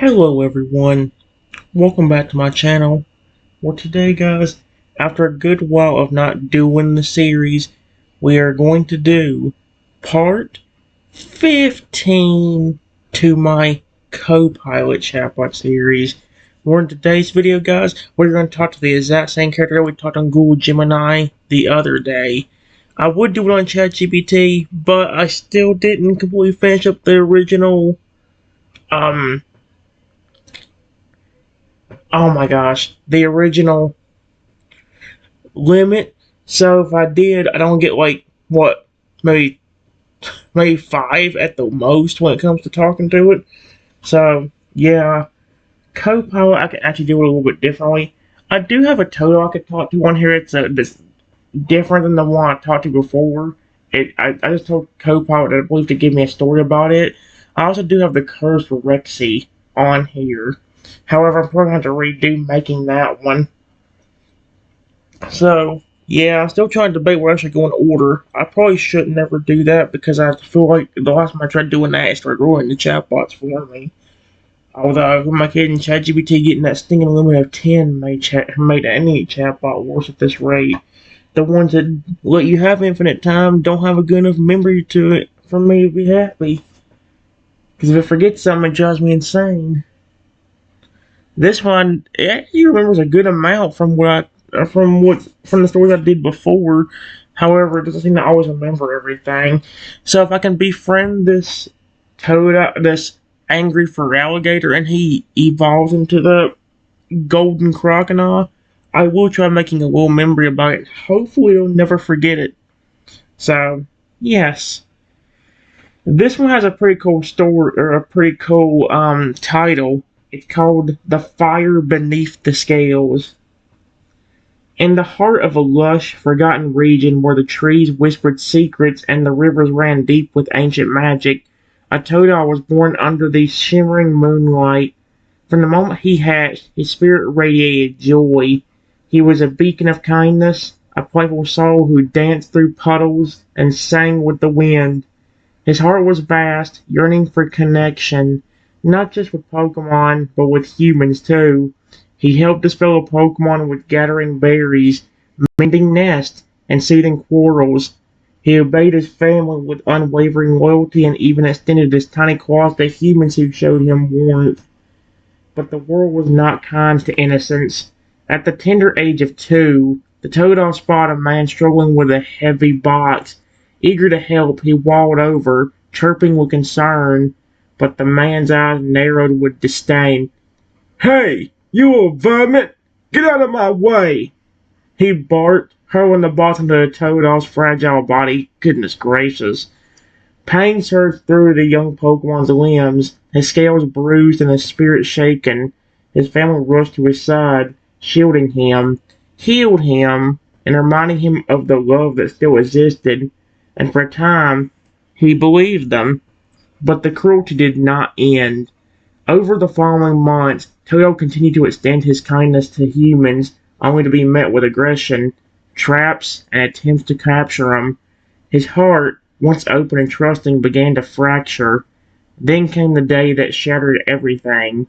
Hello everyone, welcome back to my channel. Well today guys, after a good while of not doing the series, we are going to do part 15 to my CoPilot chatbot series. Where in today's video guys, we're going to talk to the exact same character that we talked on Google Gemini the other day. I would do it on ChatGPT, but I still didn't completely finish up the original oh my gosh, the original limit. So if I did, I don't get like what, maybe 5 at the most when it comes to talking to it. So yeah, CoPilot I can actually do it a little bit differently. I do have a total I could talk to on here. It's different than the one I talked to before. I just told CoPilot that I believe to give me a story about it. I also do have the curves for Rexy on here. However, I'm probably going to have to redo making that one. So, yeah, I'm still trying to debate where I should go in order. I probably should never do that because I feel like the last time I tried doing that, it started ruining the chatbots for me. Although, with my kid and ChatGPT getting that stinging limit of 10 made any chatbot worse at this rate. The ones that let you have infinite time don't have a good enough memory to it for me to be happy. Because if it forgets something, it drives me insane. This one, it actually remembers a good amount from the stories I did before. However, it doesn't seem to always remember everything. So if I can befriend this this angry Feraligatr, and he evolves into the golden crocodile, I will try making a little memory about it. Hopefully, it'll never forget it. So, yes. This one has a pretty cool story, or a pretty cool title. It's called The Fire Beneath the Scales. In the heart of a lush, forgotten region where the trees whispered secrets and the rivers ran deep with ancient magic, a Todal was born under the shimmering moonlight. From the moment he hatched, his spirit radiated joy. He was a beacon of kindness, a playful soul who danced through puddles and sang with the wind. His heart was vast, yearning for connection, not just with Pokemon, but with humans too. He helped his fellow Pokemon with gathering berries, mending nests, and soothing quarrels. He obeyed his family with unwavering loyalty and even extended his tiny claws to humans who showed him warmth. But the world was not kind to innocence. At the tender age of 2, the Todal spotted a man struggling with a heavy box. Eager to help, he waddled over, chirping with concern, but the man's eyes narrowed with disdain. "Hey, you old varmint! Get out of my way!" he barked, hurling the box into the Todal's fragile body. Goodness gracious. Pain surged through the young Pokemon's limbs, his scales bruised and his spirit shaken. His family rushed to his side, shielding him, healed him, and reminding him of the love that still existed. And for a time, he believed them. But the cruelty did not end. Over the following months, Todal continued to extend his kindness to humans, only to be met with aggression, traps, and attempts to capture him. His heart, once open and trusting, began to fracture. Then came the day that shattered everything.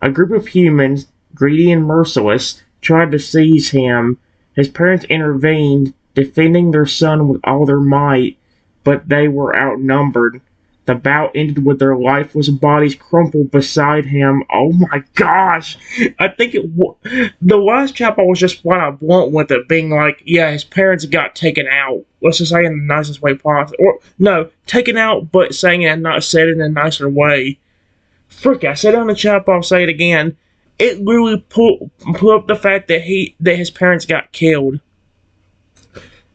A group of humans, greedy and merciless, tried to seize him. His parents intervened, defending their son with all their might, but they were outnumbered. The bout ended with their lifeless bodies crumpled beside him. Oh my gosh! I think the last chapter was just flat out blunt with it, being like, yeah, his parents got taken out. Let's just say in the nicest way possible. Or, no, taken out, but saying it and not said it in a nicer way. Frick, I said it on the chapter, I'll say it again. It literally put up the fact that his parents got killed.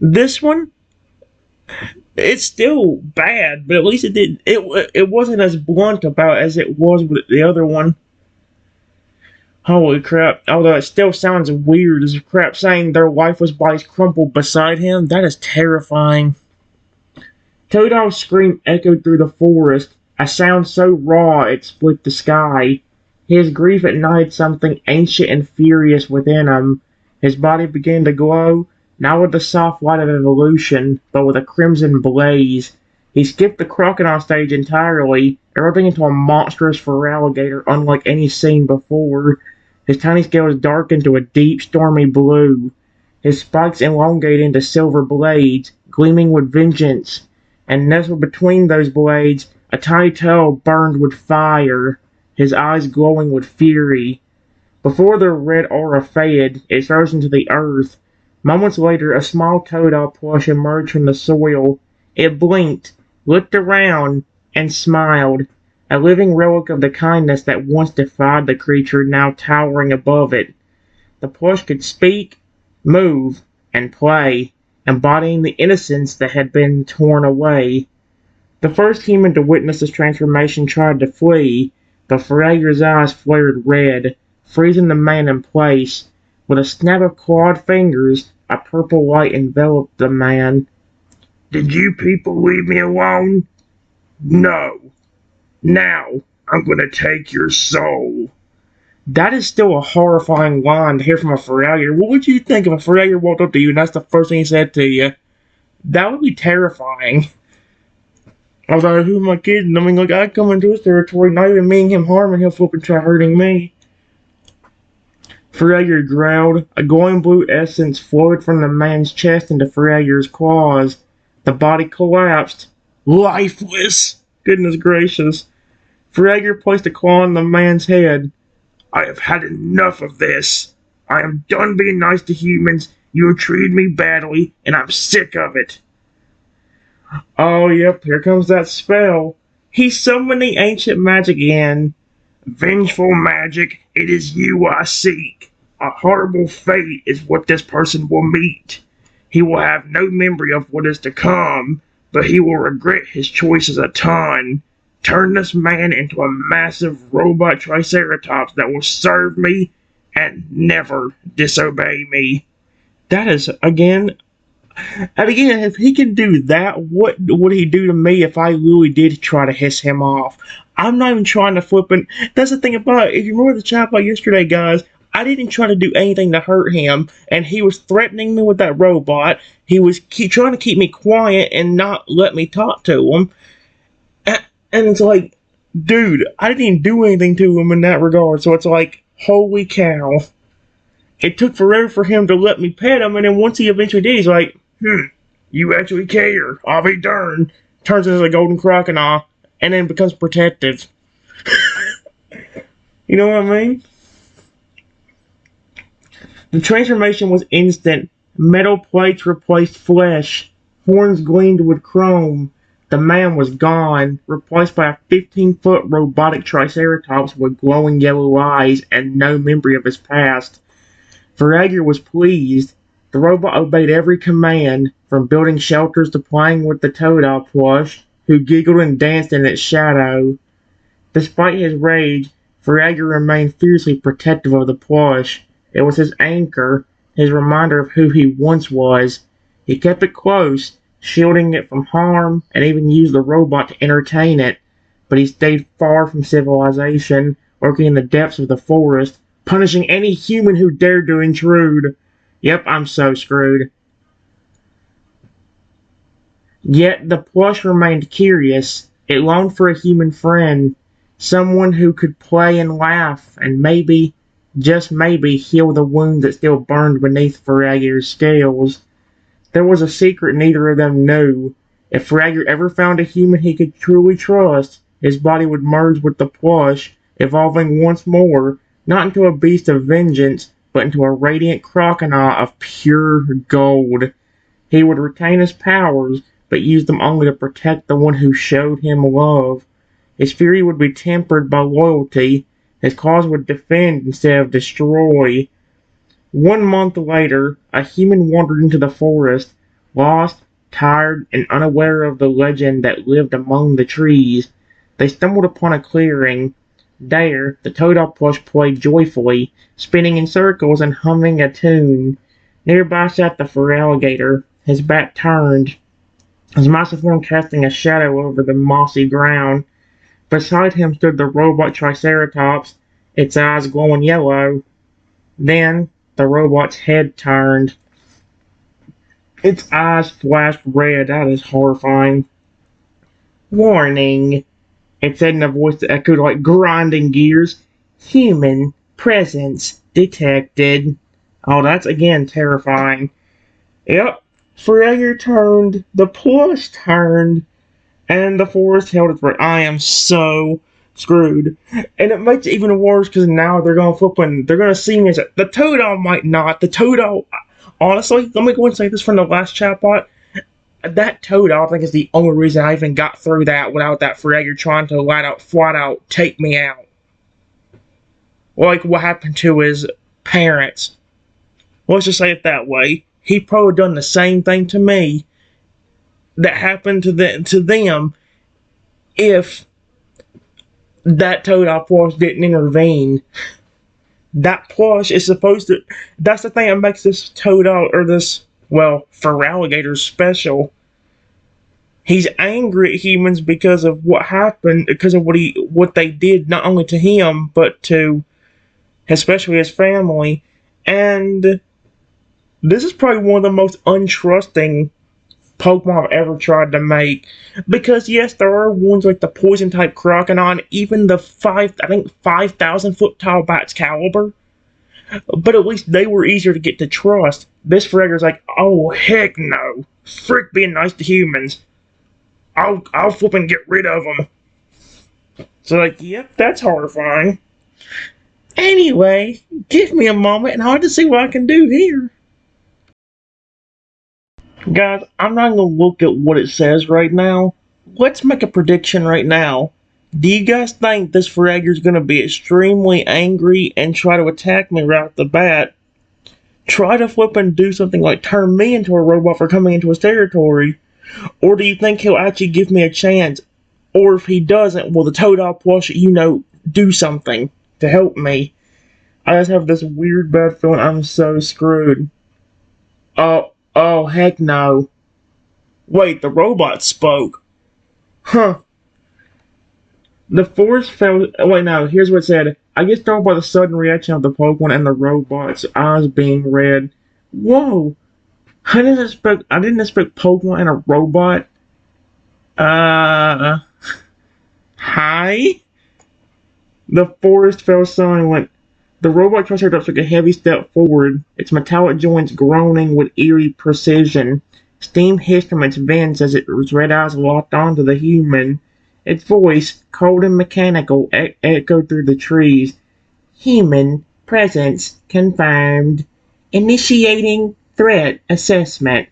This one, it's still bad, but at least it wasn't as blunt about as it was with the other one. Holy crap. Although it still sounds weird as crap saying their lifeless bodies crumpled beside him. That is terrifying. Todal's scream echoed through the forest, a sound so raw it split the sky. His grief ignited something ancient and furious within him. His body began to glow, not with the soft light of evolution, but with a crimson blaze. He skipped the crocodile stage entirely erupting into a monstrous Feraligatr unlike any seen before. His tiny scales darkened to a deep, stormy blue. His spikes elongated into silver blades, gleaming with vengeance, and nestled between those blades, a tiny tail burned with fire, his eyes glowing with fury. Before the red aura faded, it surged into the earth. Moments later, a small toad plush emerged from the soil. It blinked, looked around, and smiled, a living relic of the kindness that once defied the creature now towering above it. The plush could speak, move, and play, embodying the innocence that had been torn away. The first human to witness this transformation tried to flee, but Feraligatr's eyes flared red, freezing the man in place. With a snap of clawed fingers, a purple light enveloped the man. "Did you people leave me alone? No. Now, I'm gonna take your soul." That is still a horrifying line to hear from a Feraligatr. What would you think if a Feraligatr walked up to you and that's the first thing he said to you? That would be terrifying. Although, who am I kidding? I mean, like, I come into his territory, not even meaning him harm, and he'll flip and try hurting me. Feraligatr growled. A glowing blue essence flowed from the man's chest into Feraligatr's claws. The body collapsed. Lifeless! Goodness gracious. Feraligatr placed a claw on the man's head. "I have had enough of this. I am done being nice to humans. You have treated me badly, and I'm sick of it." Oh, yep, here comes that spell. He's summoning ancient magic again. "Vengeful magic, it is you I seek. A horrible fate is what this person will meet. He will have no memory of what is to come, but he will regret his choices a ton. Turn this man into a massive robot triceratops that will serve me and never disobey me." That is, again, and again, if he can do that, what would he do to me if I really did try to hiss him off? I'm not even trying to flip it. That's the thing about it. If you remember the chatbot yesterday, guys, I didn't try to do anything to hurt him, and he was threatening me with that robot. He was trying to keep me quiet and not let me talk to him. And it's like, dude, I didn't even do anything to him in that regard. So it's like, holy cow. It took forever for him to let me pet him, and then once he eventually did, he's like, "You actually care. I'll be darned." Turns into a golden crocodile, and then becomes protective. You know what I mean? The transformation was instant. Metal plates replaced flesh. Horns gleamed with chrome. The man was gone, replaced by a 15-foot robotic triceratops with glowing yellow eyes and no memory of his past. Feraligatr was pleased. The robot obeyed every command, from building shelters to playing with the Toad plush, who giggled and danced in its shadow. Despite his rage, Feraligatr remained fiercely protective of the plush. It was his anchor, his reminder of who he once was. He kept it close, shielding it from harm, and even used the robot to entertain it. But he stayed far from civilization, lurking in the depths of the forest, punishing any human who dared to intrude. Yep, I'm so screwed. Yet the plush remained curious. It longed for a human friend, someone who could play and laugh, and maybe, just maybe, heal the wound that still burned beneath Feraligatr's scales. There was a secret neither of them knew. If Feraligatr ever found a human he could truly trust, his body would merge with the plush, evolving once more, not into a beast of vengeance, but into a radiant crocodile of pure gold. He would retain his powers, but use them only to protect the one who showed him love. His fury would be tempered by loyalty. His cause would defend instead of destroy. 1 month later, a human wandered into the forest, lost, tired, and unaware of the legend that lived among the trees. They stumbled upon a clearing. There, the Toad plush played joyfully, spinning in circles and humming a tune. Nearby sat the Feraligatr, his back turned, his massive form casting a shadow over the mossy ground. Beside him stood the robot Triceratops, its eyes glowing yellow. Then, the robot's head turned. Its eyes flashed red. That is horrifying. Warning. It said in a voice that echoed like grinding gears, "Human presence detected." Oh, that's again terrifying. Yep. Freyr turned, the plush turned, and the forest held its breath. I am so screwed. And it makes it even worse because now they're going to flip and they're going to see me as the Toadal might not. The Toadal, honestly, let me go and say this from the last chatbot. That Toadal, I think, is the only reason I even got through that without that Freyr trying to flat out take me out. Like what happened to his parents. Let's just say it that way. He probably done the same thing to me that happened to them if that Toadal plush didn't intervene. That plush is supposed to. That's the thing that makes this Toadal or this Feraligatr special. He's angry at humans because of what happened, because of what they did not only to him but to especially his family, and this is probably one of the most untrusting Pokemon I've ever tried to make. Because yes, there are ones like the poison type Croconaw, even the 5,000 foot tall Bat's Caliber. But at least they were easier to get to trust. This Fragger's like, oh heck no. Frick being nice to humans. I'll flip and get rid of them. So like, yep, that's horrifying. Anyway, give me a moment and I'll just see what I can do here. Guys, I'm not going to look at what it says right now. Let's make a prediction right now. Do you guys think this Fragger is going to be extremely angry and try to attack me right off the bat? Try to flip and do something like turn me into a robot for coming into his territory? Or do you think he'll actually give me a chance? Or if he doesn't, will the Toadal plush, do something to help me? I just have this weird bad feeling I'm so screwed. Oh, heck no. Wait, the robot spoke. Huh. The force fell. Wait, no, here's what it said. I get startled by the sudden reaction of the Pokemon and the robot's eyes being red. Whoa. I didn't expect Pokemon and a robot. Hi? The forest fell silent. The robot Triceratops took a heavy step forward, its metallic joints groaning with eerie precision. Steam hissed from its vents as its red eyes locked onto the human. Its voice, cold and mechanical, echoed through the trees. Human presence confirmed. Initiating threat assessment.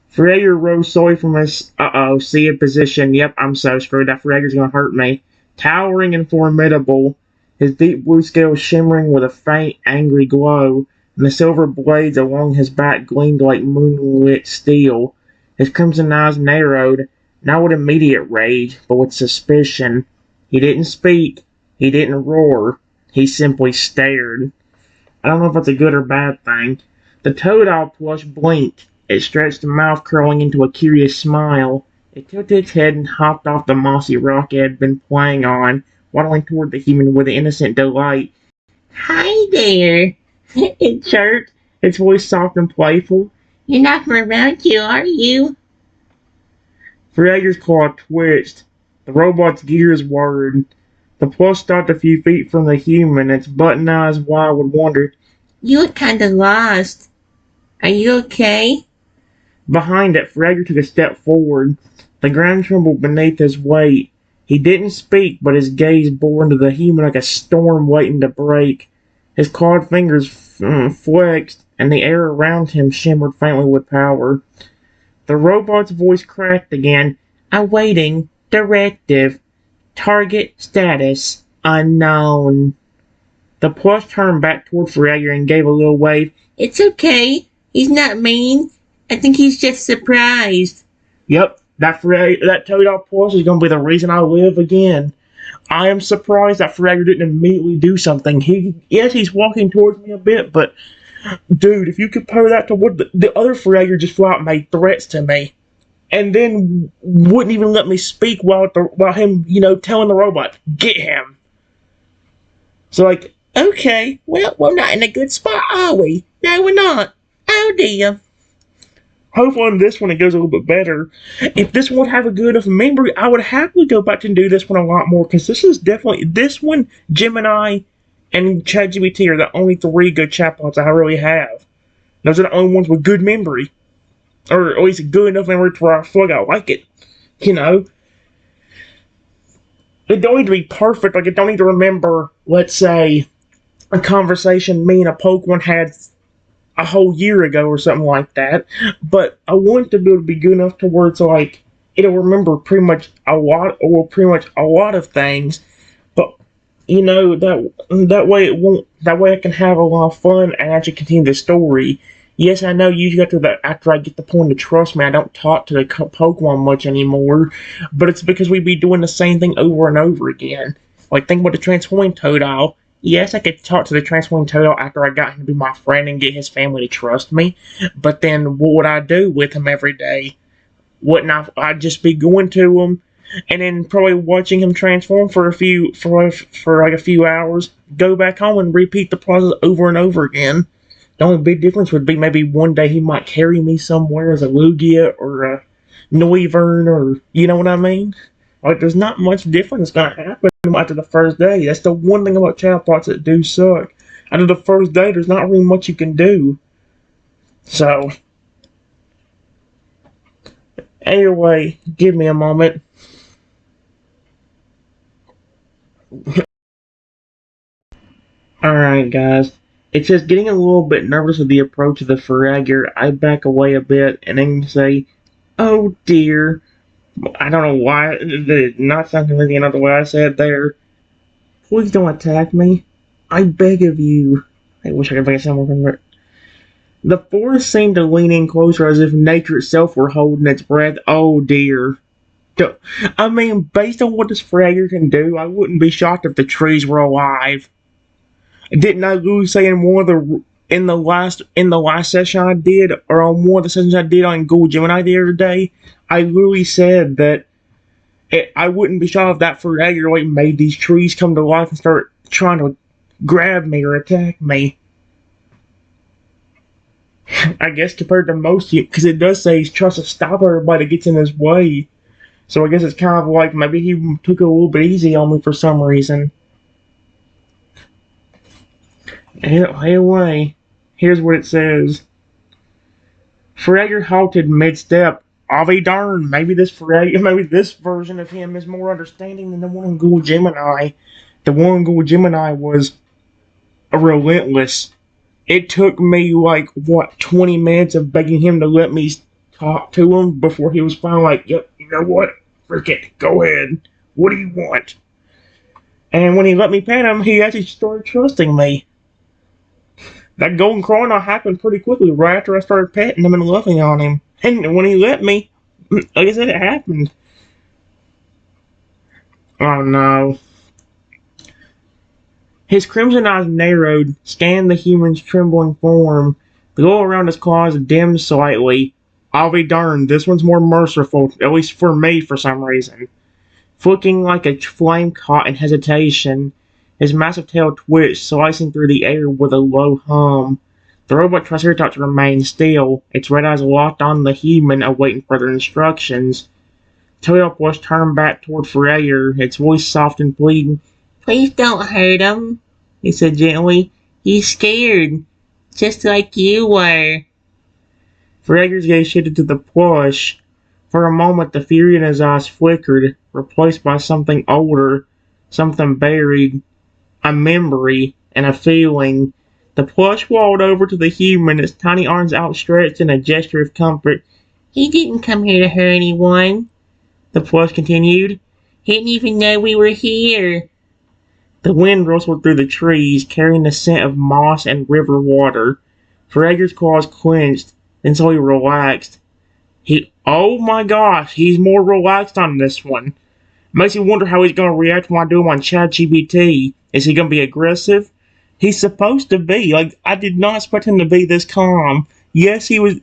Freyr rose slowly from his seated position. Yep, I'm so screwed. That Freyer's gonna hurt me. Towering and formidable, his deep blue scales shimmering with a faint, angry glow, and the silver blades along his back gleamed like moonlit steel. His crimson eyes narrowed, not with immediate rage, but with suspicion. He didn't speak. He didn't roar. He simply stared. I don't know if that's a good or bad thing. The Toadal plush blinked. It stretched the mouth, curling into a curious smile. It tilted its head and hopped off the mossy rock it had been playing on, waddling toward the human with innocent delight. Hi there, it chirped, its voice soft and playful. You're not from around here, are you? Freyer's claw twitched. The robot's gears whirred. The plush stopped a few feet from the human, its button eyes wide with wonder. You look kinda lost. Are you okay? Behind it, Freyr took a step forward. The ground trembled beneath his weight. He didn't speak, but his gaze bore into the human like a storm waiting to break. His clawed fingers flexed, and the air around him shimmered faintly with power. The robot's voice cracked again. Awaiting directive. Target status unknown. The plush turned back toward Freyr and gave a little wave. It's okay. He's not mean. I think he's just surprised. Yep, that Toadal plush is going to be the reason I live again. I am surprised that Freyr didn't immediately do something. Yes, he's walking towards me a bit, but dude, if you compare that to what the other Freyr just flat out made threats to me, and then wouldn't even let me speak while him, telling the robot, get him. So like, okay, well, we're not in a good spot, are we? No, we're not. Oh dear. Hopefully in this one it goes a little bit better. If this one would have a good enough memory, I would happily go back and do this one a lot more, because this is definitely, this one, Gemini, and ChatGPT are the only three good chatbots I really have. Those are the only ones with good memory, or at least good enough memory to where I feel like I like it. You know, it don't need to be perfect. Like, it don't need to remember, let's say, a conversation me and a Pokemon had a whole year ago or something like that. But I want it to be able to be good enough to where it's like it'll remember pretty much a lot, or pretty much a lot of things. But you know, that way it won't. That way I can have a lot of fun and actually continue the story. Yes, I know you got to the after I get the point to trust me, I don't talk to the Pokemon much anymore. But it's because we be doing the same thing over and over again. Like, think about the transforming Totodile. Yes, I could talk to the transforming Totodile after I got him to be my friend and get his family to trust me. But then what would I do with him every day? Wouldn't I'd just be going to him and then probably watching him transform for like a few hours, go back home and repeat the process over and over again. The only big difference would be maybe one day he might carry me somewhere as a Lugia or a Noivern, or you know what I mean? Like, there's not much difference gonna happen after the first day. That's the one thing about chatbots that do suck. After the first day, there's not really much you can do. So, anyway, give me a moment. Alright, guys. It's just getting a little bit nervous with the approach of the Feraligatr. I back away a bit and then say, oh dear. I don't know why. It did not sound convincing enough the way I said there. Please don't attack me. I beg of you. I wish I could make it sound more convincing. The forest seemed to lean in closer as if nature itself were holding its breath. Oh dear. I mean, based on what this Feraligatr can do, I wouldn't be shocked if the trees were alive. Didn't I literally say in one of the in the last session I did, or on one of the sessions I did on Google Gemini the other day, I literally said that I wouldn't be shocked if that Feraligatr like made these trees come to life and start trying to grab me or attack me. I guess compared to most, because it does say he's trying to stop everybody that gets in his way. So I guess it's kind of like maybe he took it a little bit easy on me for some reason. Anyway, here's what it says. Feraligatr halted mid-step. I'll be darned. Maybe this version of him is more understanding than the one on Google Gemini. The one on Google Gemini was relentless. It took me like 20 minutes of begging him to let me talk to him before he was finally like, yep, you know what? Frick it, go ahead. What do you want? And when he let me pet him, he actually started trusting me. That golden chrono happened pretty quickly right after I started petting him and loving on him. And when he let me, like I said, it happened. Oh no. His crimson eyes narrowed, scanned the human's trembling form. The glow around his claws dimmed slightly. I'll be darned, this one's more merciful, at least for me for some reason. Flicking like a flame caught in hesitation, his massive tail twitched, slicing through the air with a low hum. The robot Triceratops remained still, its red eyes locked on the human, awaiting further instructions. Totodile was turned back toward Feraligatr, its voice soft and pleading. Please don't hurt him, he said gently. He's scared, just like you were. Feraligatr's gaze shifted to the plush. For a moment, the fury in his eyes flickered, replaced by something older, something buried. A memory and a feeling. The plush walled over to the human, its tiny arms outstretched in a gesture of comfort. He didn't come here to hurt anyone, the plush continued. He didn't even know we were here. The wind rustled through the trees, carrying the scent of moss and river water. Feraligatr's claws clenched, then slowly relaxed. Oh my gosh, he's more relaxed on this one. Makes you wonder how he's going to react when I do him on ChatGPT. Is he going to be aggressive? He's supposed to be. Like, I did not expect him to be this calm. Yes, he was.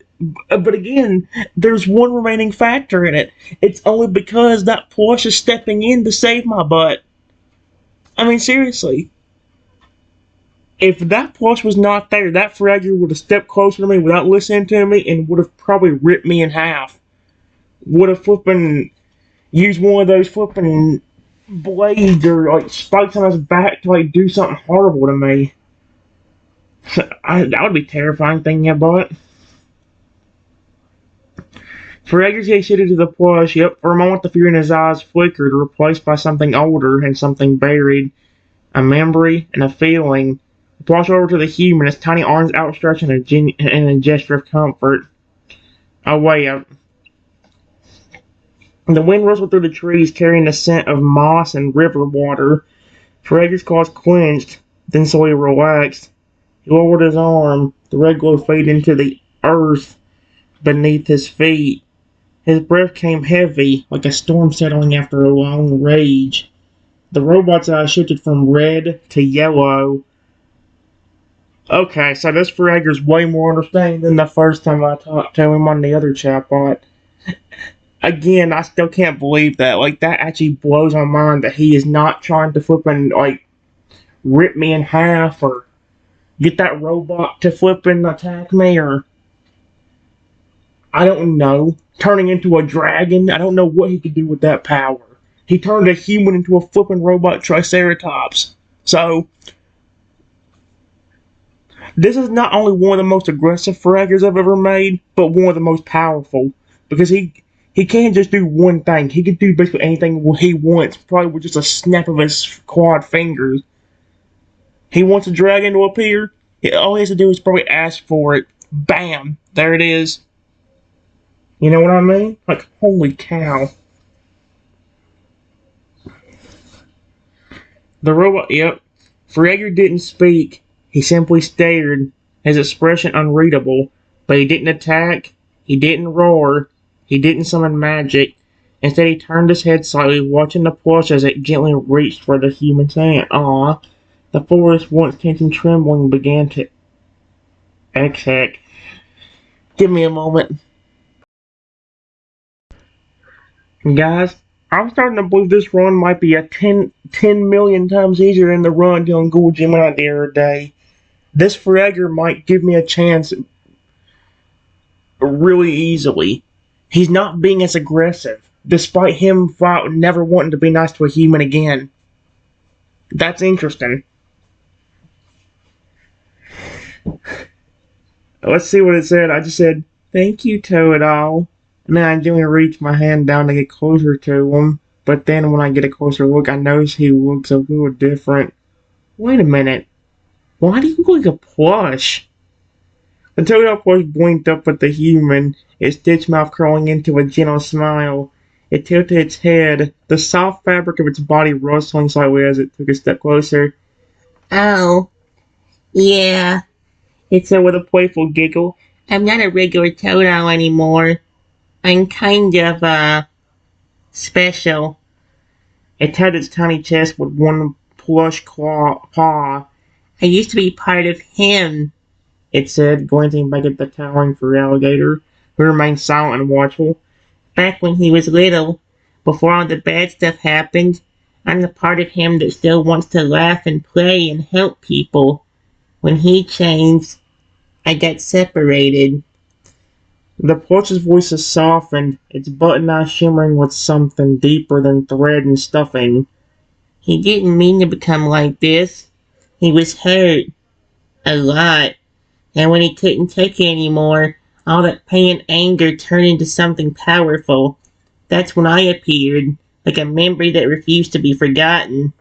But again, there's one remaining factor in it. It's only because that plush is stepping in to save my butt. I mean, seriously. If that plush was not there, that Feraligatr would have stepped closer to me without listening to me and would have probably ripped me in half. Would have flipping used one of those flipping blades or like spikes on his back to like do something horrible to me. That would be terrifying thinking about it. Feraligatr gave shit to the plush. Yep, for a moment the fear in his eyes flickered, replaced by something older and something buried. A memory and a feeling. He walked over to the human, his tiny arms outstretched in a gesture of comfort. Oh, wait. The wind rustled through the trees, carrying the scent of moss and river water. Feraligatr's claws clenched, then slowly relaxed. He lowered his arm. The red glow faded into the earth beneath his feet. His breath came heavy, like a storm settling after a long rage. The robot's eyes shifted from red to yellow. Okay, so this Feraligatr's way more understanding than the first time I talked to him on the other chatbot. Again, I still can't believe that. Like, that actually blows my mind that he is not trying to flip and, like, rip me in half or get that robot to flip and attack me or, I don't know, turning into a dragon. I don't know what he could do with that power. He turned a human into a flipping robot triceratops. So, this is not only one of the most aggressive Feraligatrs I've ever made, but one of the most powerful. Because he can't just do one thing. He can do basically anything he wants, probably with just a snap of his quad fingers. He wants a dragon to appear. All he has to do is probably ask for it. Bam! There it is. You know what I mean? Like, holy cow. The robot, yep. Feraligatr didn't speak. He simply stared, his expression unreadable, but he didn't attack, he didn't roar, he didn't summon magic. Instead, he turned his head slightly, watching the plush as it gently reached for the human's hand. Aww. The forest, once tense and trembling, began to exhale. Give me a moment. Guys, I'm starting to believe this run might be a 10 million times easier than the run doing Google Gemini the other day. This Feraligatr might give me a chance really easily. He's not being as aggressive, despite him never wanting to be nice to a human again. That's interesting. Let's see what it said. I just said, "Thank you, Toad-All." And then I gently reached my hand down to get closer to him. But then when I get a closer look, I notice he looks a little different. Wait a minute. Why do you look like a plush? The Toad-All plush blinked up at the human, its stitched mouth curling into a gentle smile. It tilted its head, the soft fabric of its body rustling slightly as it took a step closer. "Oh, yeah," it said with a playful giggle. "I'm not a regular Toad-All anymore. I'm kind of, special." It tapped its tiny chest with one plush paw. "I used to be part of him," it said, glancing back at the towering Feraligatr, who remained silent and watchful. "Back when he was little, before all the bad stuff happened, I'm the part of him that still wants to laugh and play and help people. When he changed, I got separated." The plush's voice softened, its button eyes shimmering with something deeper than thread and stuffing. "He didn't mean to become like this. He was hurt. A lot. And when he couldn't take it anymore, all that pain and anger turned into something powerful. That's when I appeared, like a memory that refused to be forgotten."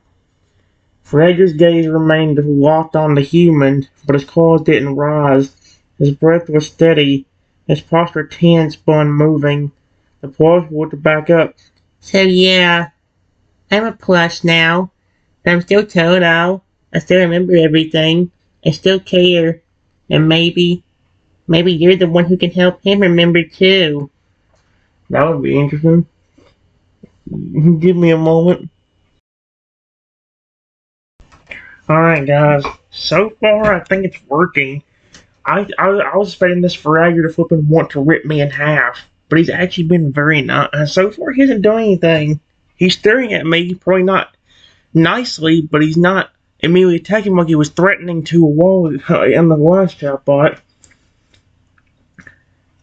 Feraligatr's gaze remained locked on the human, but his claws didn't rise. His breath was steady, his posture tense but unmoving. The plush looked back up. "So yeah, I'm a plush now, but I'm still Toad-All. I still remember everything. I still care. And maybe you're the one who can help him remember too." That would be interesting. Give me a moment. Alright guys, so far I think it's working. I was expecting this Feraligatr to flip and want to rip me in half, but he's actually been very nice. So far he hasn't done anything. He's staring at me, probably not nicely, but he's not immediately attacked him like he was threatening to a wall in the last chatbot.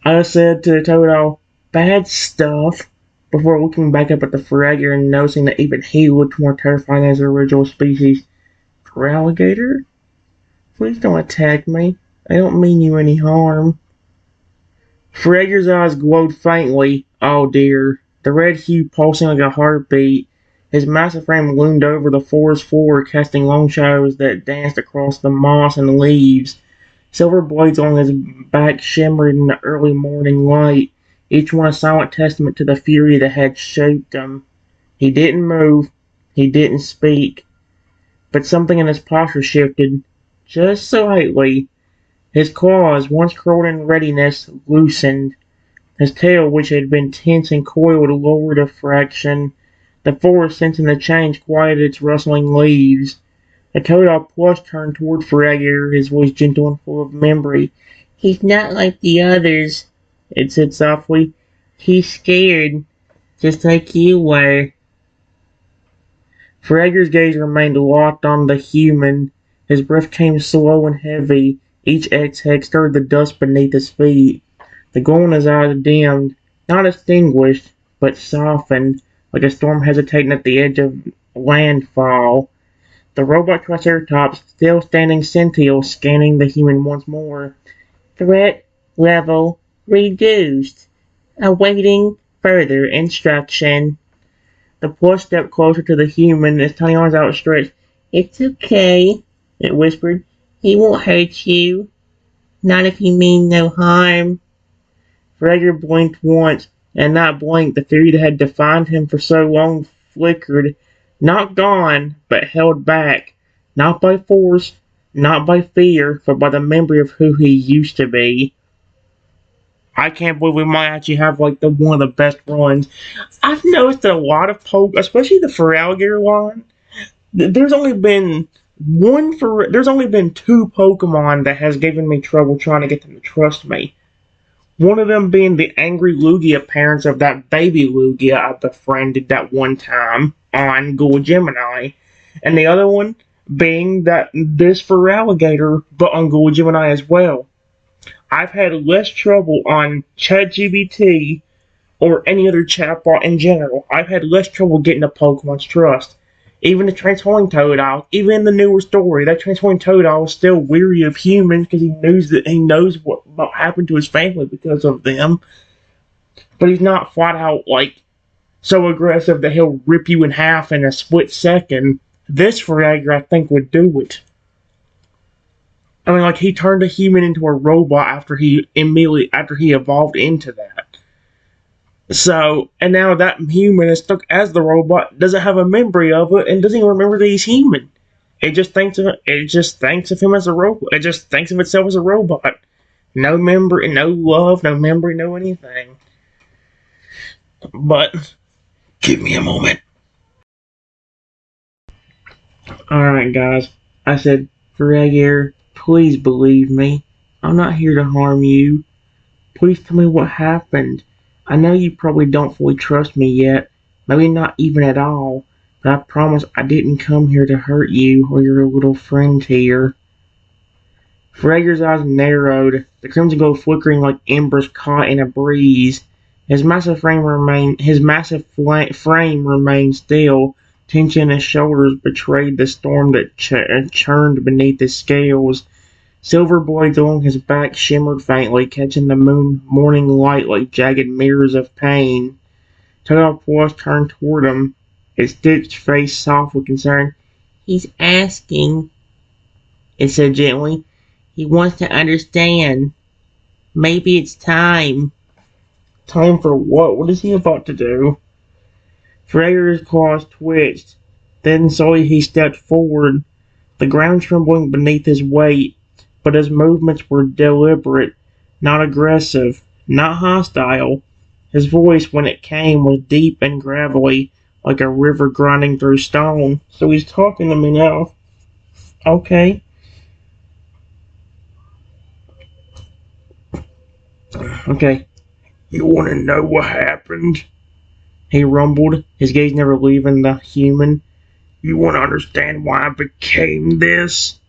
I said to the Toad, bad stuff, before looking back up at the Feraligatr and noticing that even he looked more terrifying as the original species. Feraligatr? Please don't attack me. I don't mean you any harm. Feraligatr's eyes glowed faintly. Oh dear. The red hue pulsing like a heartbeat. His massive frame loomed over the forest floor, casting long shadows that danced across the moss and leaves. Silver blades on his back shimmered in the early morning light, each one a silent testament to the fury that had shaped him. He didn't move, he didn't speak, but something in his posture shifted, just slightly. His claws, once curled in readiness, loosened. His tail, which had been tense and coiled, lowered a fraction. The forest, sensing the change, quieted its rustling leaves. The Toad Plush turned toward Feraligatr, his voice gentle and full of memory. He's not like the others, it said softly. He's scared, just like you were. Feraligatr's gaze remained locked on the human. His breath came slow and heavy. Each exhale stirred the dust beneath his feet. The glow in his eyes dimmed, not extinguished, but softened, like a storm hesitating at the edge of landfall. The robot Triceratops, still standing sentient, scanning the human once more. Threat level reduced. Awaiting further instruction. The plush stepped closer to the human, its tiny arms outstretched. It's okay, it whispered. He won't hurt you. Not if you mean no harm. Feraligatr blinked once, and not blinked. The fury that had defined him for so long flickered, not gone, but held back, not by force, not by fear, but by the memory of who he used to be. I can't believe we might actually have like one of the best runs. I've noticed that a lot of especially the Feraligatr line, there's only been two Pokemon that has given me trouble trying to get them to trust me. One of them being the angry Lugia parents of that baby Lugia I befriended that one time on Google Gemini, and the other one being this Feraligatr, but on Google Gemini as well. I've had less trouble on ChatGPT or any other chatbot in general. I've had less trouble getting a Pokemon's trust. Even the transforming Toadile, even in the newer story, that transforming Toadile is still weary of humans because he knows what happened to his family because of them. But he's not flat out like so aggressive that he'll rip you in half in a split second. This Feraligatr, I think, would do it. I mean, like, he turned a human into a robot after he evolved into that. So, and now that human is stuck as the robot, doesn't have a memory of it, and doesn't even remember that he's human. It just thinks of him as a robot. It just thinks of itself as a robot. No memory, no love, no memory, no anything. But, give me a moment. Alright, guys. I said, Feraligatr, please believe me. I'm not here to harm you. Please tell me what happened. I know you probably don't fully trust me yet, maybe not even at all, but I promise I didn't come here to hurt you or your little friend here. Feraligatr's eyes narrowed, the crimson glow flickering like embers caught in a breeze. His massive frame remained still. Tension in his shoulders betrayed the storm that churned beneath his scales. Silver blades along his back shimmered faintly, catching the morning light like jagged mirrors of pain. Toad turned toward him, its stitched face soft with concern. He's asking, it said gently. He wants to understand. Maybe it's time. Time for what? What is he about to do? Feraligatr's claws twitched. Then slowly he stepped forward, the ground trembling beneath his weight. But his movements were deliberate, not aggressive, not hostile. His voice, when it came, was deep and gravelly, like a river grinding through stone. So he's talking to me now. Okay. Okay. You want to know what happened? He rumbled, his gaze never leaving the human. You want to understand why I became this?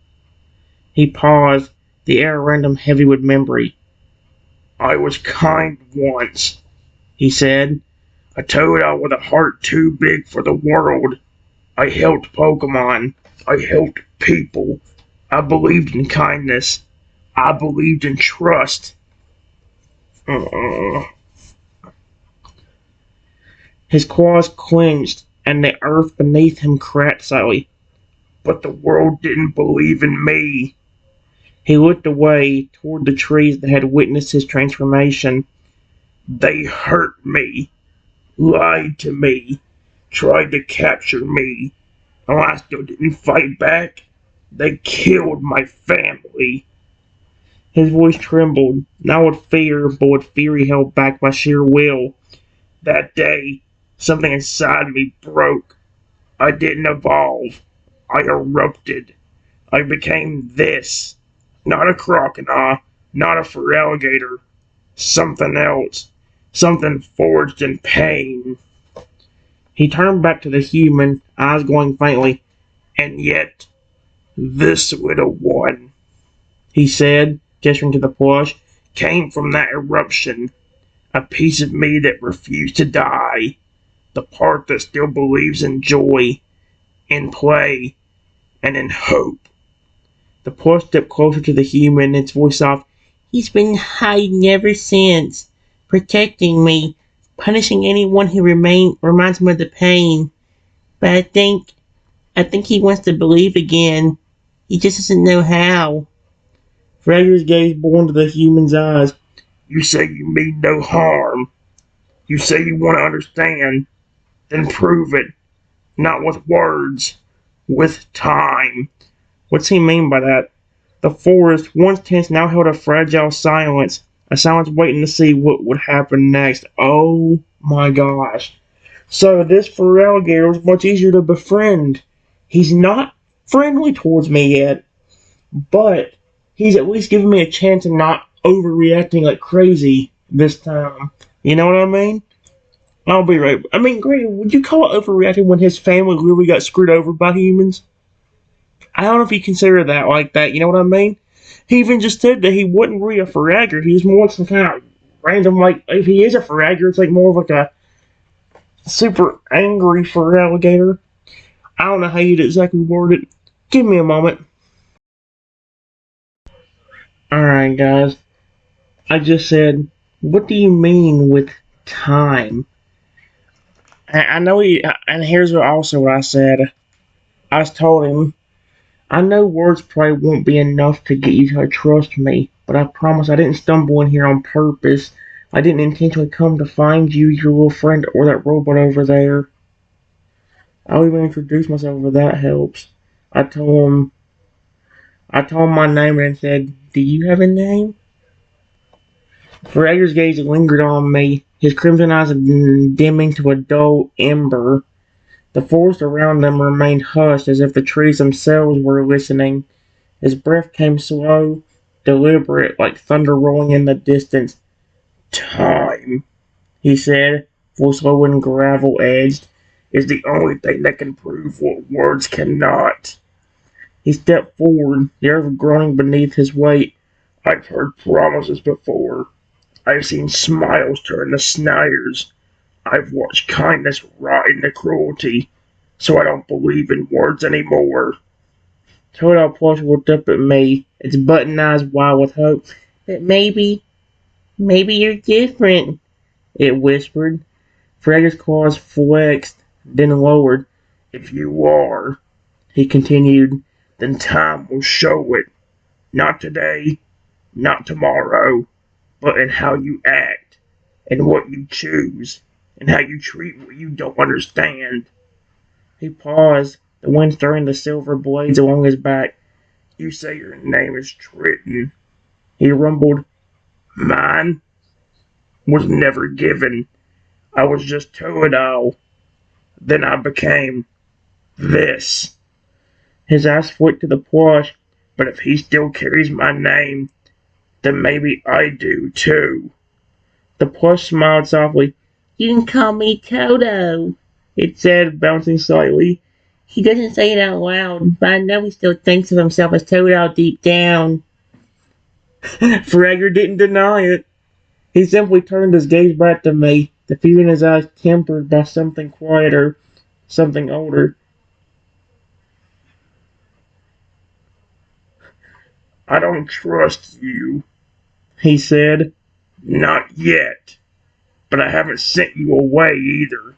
He paused, the air around him heavy with memory. I was kind once, he said. A Toad with a heart too big for the world. I helped Pokemon. I helped people. I believed in kindness. I believed in trust. His claws clenched, and the earth beneath him cracked slightly. But the world didn't believe in me. He looked away toward the trees that had witnessed his transformation. They hurt me, lied to me, tried to capture me, and I still didn't fight back. They killed my family. His voice trembled, not with fear, but with fury held back by sheer will. That day, something inside me broke. I didn't evolve. I erupted. I became this. Not a crocodile, not a Feraligatr. Something else. Something forged in pain. He turned back to the human, eyes glowing faintly. And yet, this little one, he said, gesturing to the plush, came from that eruption. A piece of me that refused to die. The part that still believes in joy, in play, and in hope. The plush stepped closer to the human, its voice soft. He's been hiding ever since, protecting me, punishing anyone who reminds me of the pain. But I think he wants to believe again. He just doesn't know how. Frager's gaze bore into the human's eyes. You say you mean no harm. You say you want to understand. Then prove it. Not with words. With time. What's he mean by that? The forest, once tense, now held a fragile silence. A silence waiting to see what would happen next. Oh my gosh. So this Feraligatr was much easier to befriend. He's not friendly towards me yet, but he's at least giving me a chance of not overreacting like crazy this time. You know what I mean? I'll be right. I mean, great. Would you call it overreacting when his family really got screwed over by humans? I don't know if you consider that like that. You know what I mean? He even just said that he wasn't really a Feraligatr. He was more some kind of random, like, if he is a Feraligatr, it's like more of like a super angry Feraligatr. I don't know how you'd exactly word it. Give me a moment. Alright, guys. I just said, what do you mean with time? I know and here's also what I said. I told him, I know words probably won't be enough to get you to trust me, but I promise I didn't stumble in here on purpose. I didn't intentionally come to find you, your little friend, or that robot over there. I'll even introduce myself if that helps. I told him my name and said, do you have a name? Frager's gaze lingered on me, his crimson eyes dimming to a dull ember. The forest around them remained hushed as if the trees themselves were listening. His breath came slow, deliberate, like thunder rolling in the distance. Time, he said, voice low and gravel-edged, is the only thing that can prove what words cannot. He stepped forward, the earth groaning beneath his weight. I've heard promises before. I've seen smiles turn to sneers. I've watched kindness rot into cruelty, so I don't believe in words anymore. Toadal Plush looked up at me, its button eyes wide with hope. But maybe you're different, it whispered. Freddy's claws flexed, then lowered. If you are, he continued, then time will show it. Not today, not tomorrow, but in how you act, and what you choose, and how you treat what you don't understand. He paused, the wind stirring the silver blades along his back. You say your name is Triton. He rumbled. Mine was never given. I was just Toadal. Then I became this. His eyes flicked to the plush, but if he still carries my name, then maybe I do too. The plush smiled softly. You can call me Toto, it said, bouncing slightly. He doesn't say it out loud, but I know he still thinks of himself as Toad deep down. Fragger didn't deny it. He simply turned his gaze back to me, the fear in his eyes tempered by something quieter, something older. I don't trust you, he said. Not yet. But I haven't sent you away either.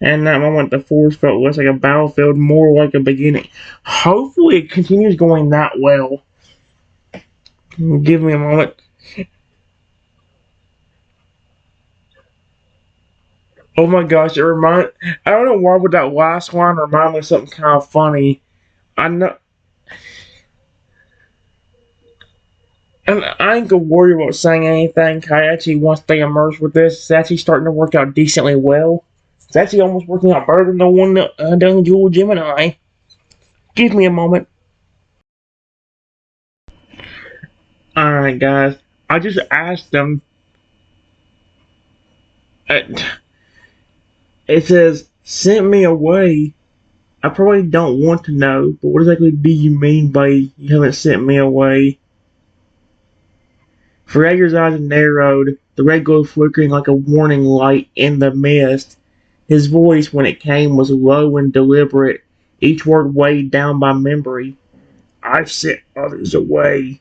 And in that moment, the force felt less like a battlefield, more like a beginning. Hopefully, it continues going that well. Give me a moment. Oh my gosh, I don't know why would that last line remind me of something kind of funny. I know. And I ain't gonna worry about saying anything. I actually, once they immerse with this, it's actually starting to work out decently well. It's actually almost working out better than the one that done Jewel Gemini. Give me a moment. Alright, guys. I just asked them. Uh, it says, sent me away. I probably don't want to know, but what exactly do you mean by you haven't sent me away? Frager's eyes narrowed, the red glow flickering like a warning light in the mist. His voice, when it came, was low and deliberate, each word weighed down by memory. I've sent others away,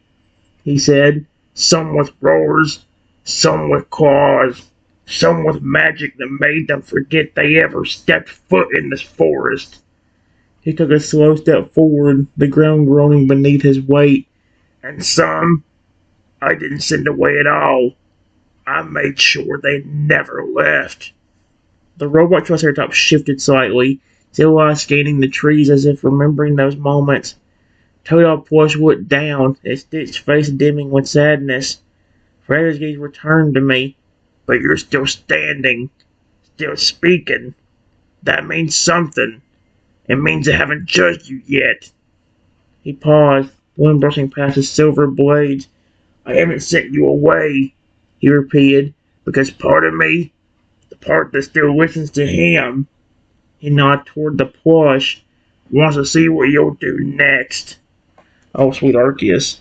he said. Some with roars, some with claws, some with magic that made them forget they ever stepped foot in this forest. He took a slow step forward, the ground groaning beneath his weight. And some I didn't send away at all. I made sure they never left. The robot Triceratops shifted slightly, still scanning the trees as if remembering those moments. Toad Plush looked down, its face dimming with sadness. Freddy's gaze returned to me. But you're still standing, still speaking. That means something. It means I haven't judged you yet. He paused, wind brushing past his silver blades. I haven't sent you away, he repeated, because part of me, the part that still listens to him, he nodded toward the plush, wants to see what you'll do next. Oh, sweet Arceus.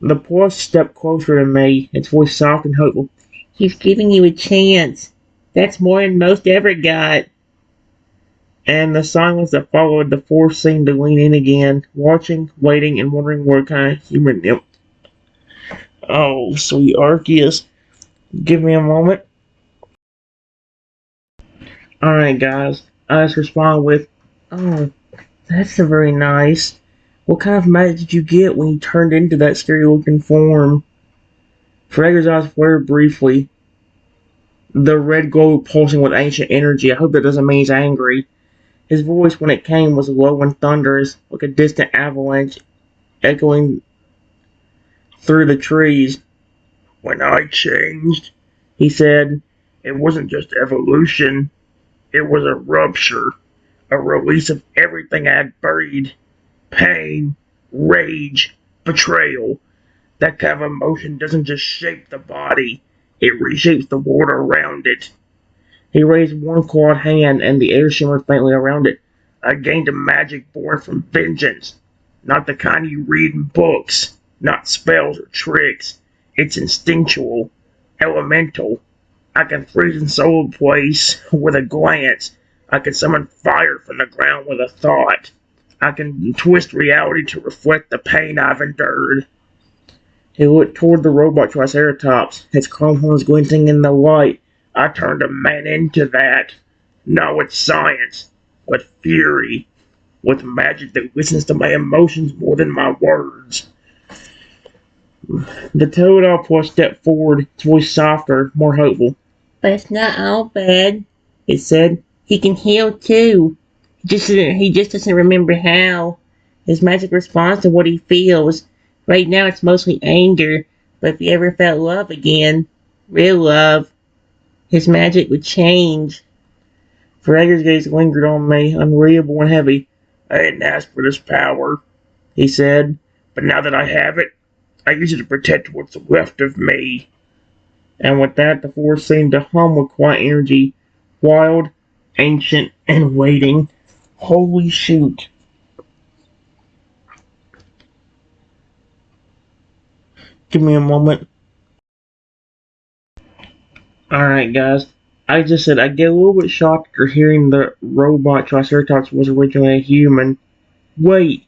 The plush stepped closer to me, its voice soft and hopeful. He's giving you a chance. That's more than most ever got. And the silence that followed, the force seemed to lean in again, watching, waiting, and wondering what kind of human it. Oh, sweet Arceus. Give me a moment. Alright, guys. I just respond with, oh, that's very nice. What kind of magic did you get when you turned into that scary-looking form? Fragger's eyes flared briefly, the red glow pulsing with ancient energy. I hope that doesn't mean he's angry. His voice, when it came, was low and thunderous, like a distant avalanche echoing through the trees. When I changed, he said, it wasn't just evolution. It was a rupture, a release of everything I had buried. Pain, rage, betrayal. That kind of emotion doesn't just shape the body, it reshapes the world around it. He raised one clawed hand, and the air shimmered faintly around it. I gained a magic born from vengeance. Not the kind you read in books, not spells or tricks. It's instinctual, elemental. I can freeze in solid place with a glance. I can summon fire from the ground with a thought. I can twist reality to reflect the pain I've endured. He looked toward the robot Triceratops, its chrome horns glinting in the light. I turned a man into that. Not with science, with fury, with magic that listens to my emotions more than my words. The Toad plush stepped forward, its voice softer, more hopeful. But it's not all bad, it said. He can heal too. He just doesn't remember how. His magic responds to what he feels. Right now it's mostly anger, but if he ever felt love again, real love, his magic would change. Fragger's gaze lingered on me, unreadable and heavy. I didn't ask for this power, he said, but now that I have it, I use it to protect what's left of me. And with that, the force seemed to hum with quiet energy, wild, ancient, and waiting. Holy shoot. Give me a moment. Alright, guys. I just said I get a little bit shocked after hearing the robot Triceratops was originally a human. Wait,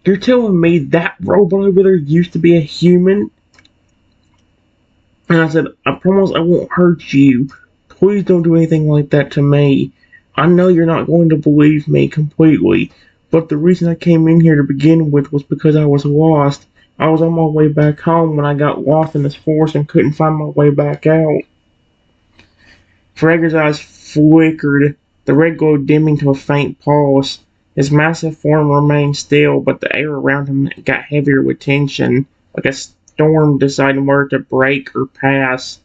you're telling me that robot over there used to be a human? And I said, I promise I won't hurt you. Please don't do anything like that to me. I know you're not going to believe me completely, but the reason I came in here to begin with was because I was lost. I was on my way back home when I got lost in this forest and couldn't find my way back out. Fragger's eyes flickered, the red glow dimming to a faint pulse. His massive form remained still, but the air around him got heavier with tension, like a storm deciding whether to break or pass.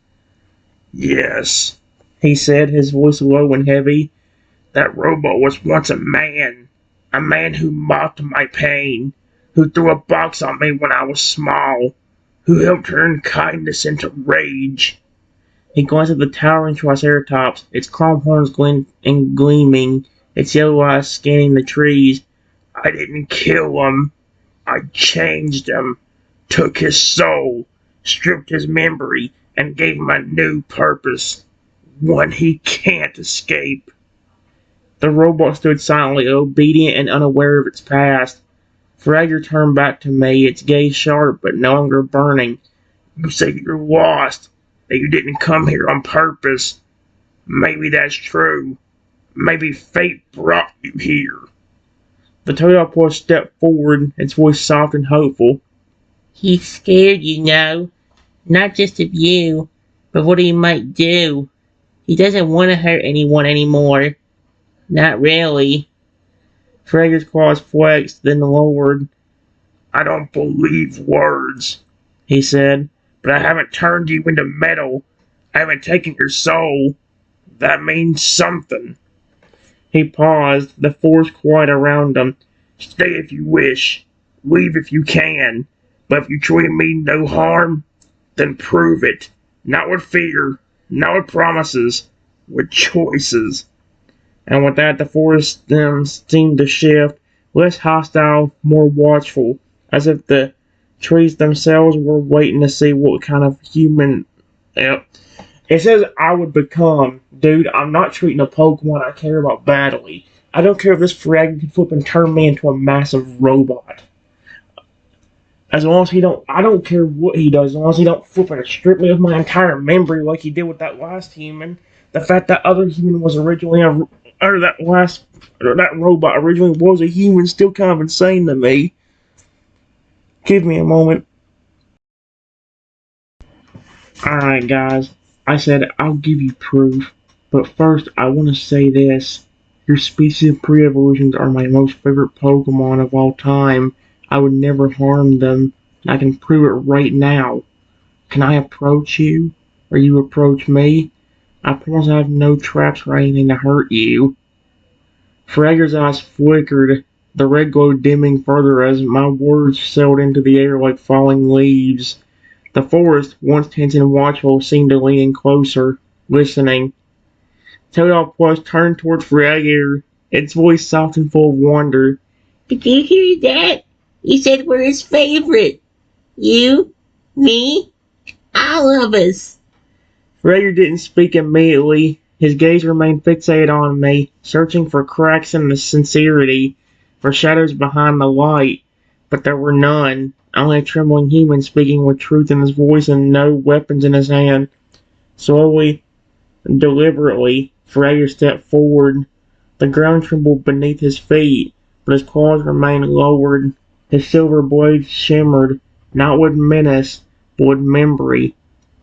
Yes, he said, his voice low and heavy. That robot was once a man who mocked my pain, who threw a box on me when I was small, who helped turn kindness into rage. He glanced at the towering Triceratops, its chrome horns gleaming, its yellow eyes scanning the trees. I didn't kill him. I changed him, took his soul, stripped his memory, and gave him a new purpose, one he can't escape. The robot stood silently, obedient and unaware of its past. Fragger turned back to me, its gaze sharp but no longer burning. You say you're lost, that you didn't come here on purpose. Maybe that's true. Maybe fate brought you here. The Toadopus stepped forward, its voice soft and hopeful. He's scared, you know. Not just of you, but what he might do. He doesn't want to hurt anyone anymore. Not really. Fragger's claws flexed, then lowered. I don't believe words, he said, but I haven't turned you into metal. I haven't taken your soul. That means something. He paused, the forest quiet around him. Stay if you wish. Leave if you can. But if you truly mean no harm, then prove it. Not with fear, not with promises, with choices. And with that, the forest stems seemed to shift, less hostile, more watchful, as if the trees themselves were waiting to see what kind of human. Yep. It says I would become. Dude, I'm not treating a Pokemon I care about badly. I don't care if this frag can flip and turn me into a massive robot. As long as he don't, I don't care what he does, as long as he don't flip and strip me of my entire memory like he did with that last human. The fact that other human was originally that robot originally was a human still kind of insane to me. Give me a moment. Alright guys, I said I'll give you proof, but first I want to say this. Your species of pre-evolutions are my most favorite Pokemon of all time. I would never harm them, and I can prove it right now. Can I approach you? Or you approach me? I promise I have no traps or anything to hurt you. Fragger's eyes flickered, the red glow dimming further as my words sailed into the air like falling leaves. The forest, once tense and watchful, seemed to lean in closer, listening. Toadopus turned towards Feraligatr, its voice soft and full of wonder. Did you hear that? He said we're his favorite. You, me, all of us. Feraligatr didn't speak immediately. His gaze remained fixated on me, searching for cracks in the sincerity, for shadows behind the light. But there were none. Only a trembling human speaking with truth in his voice and no weapons in his hand. Slowly, deliberately, Feraligatr stepped forward. The ground trembled beneath his feet, but his claws remained lowered. His silver blades shimmered, not with menace, but with memory.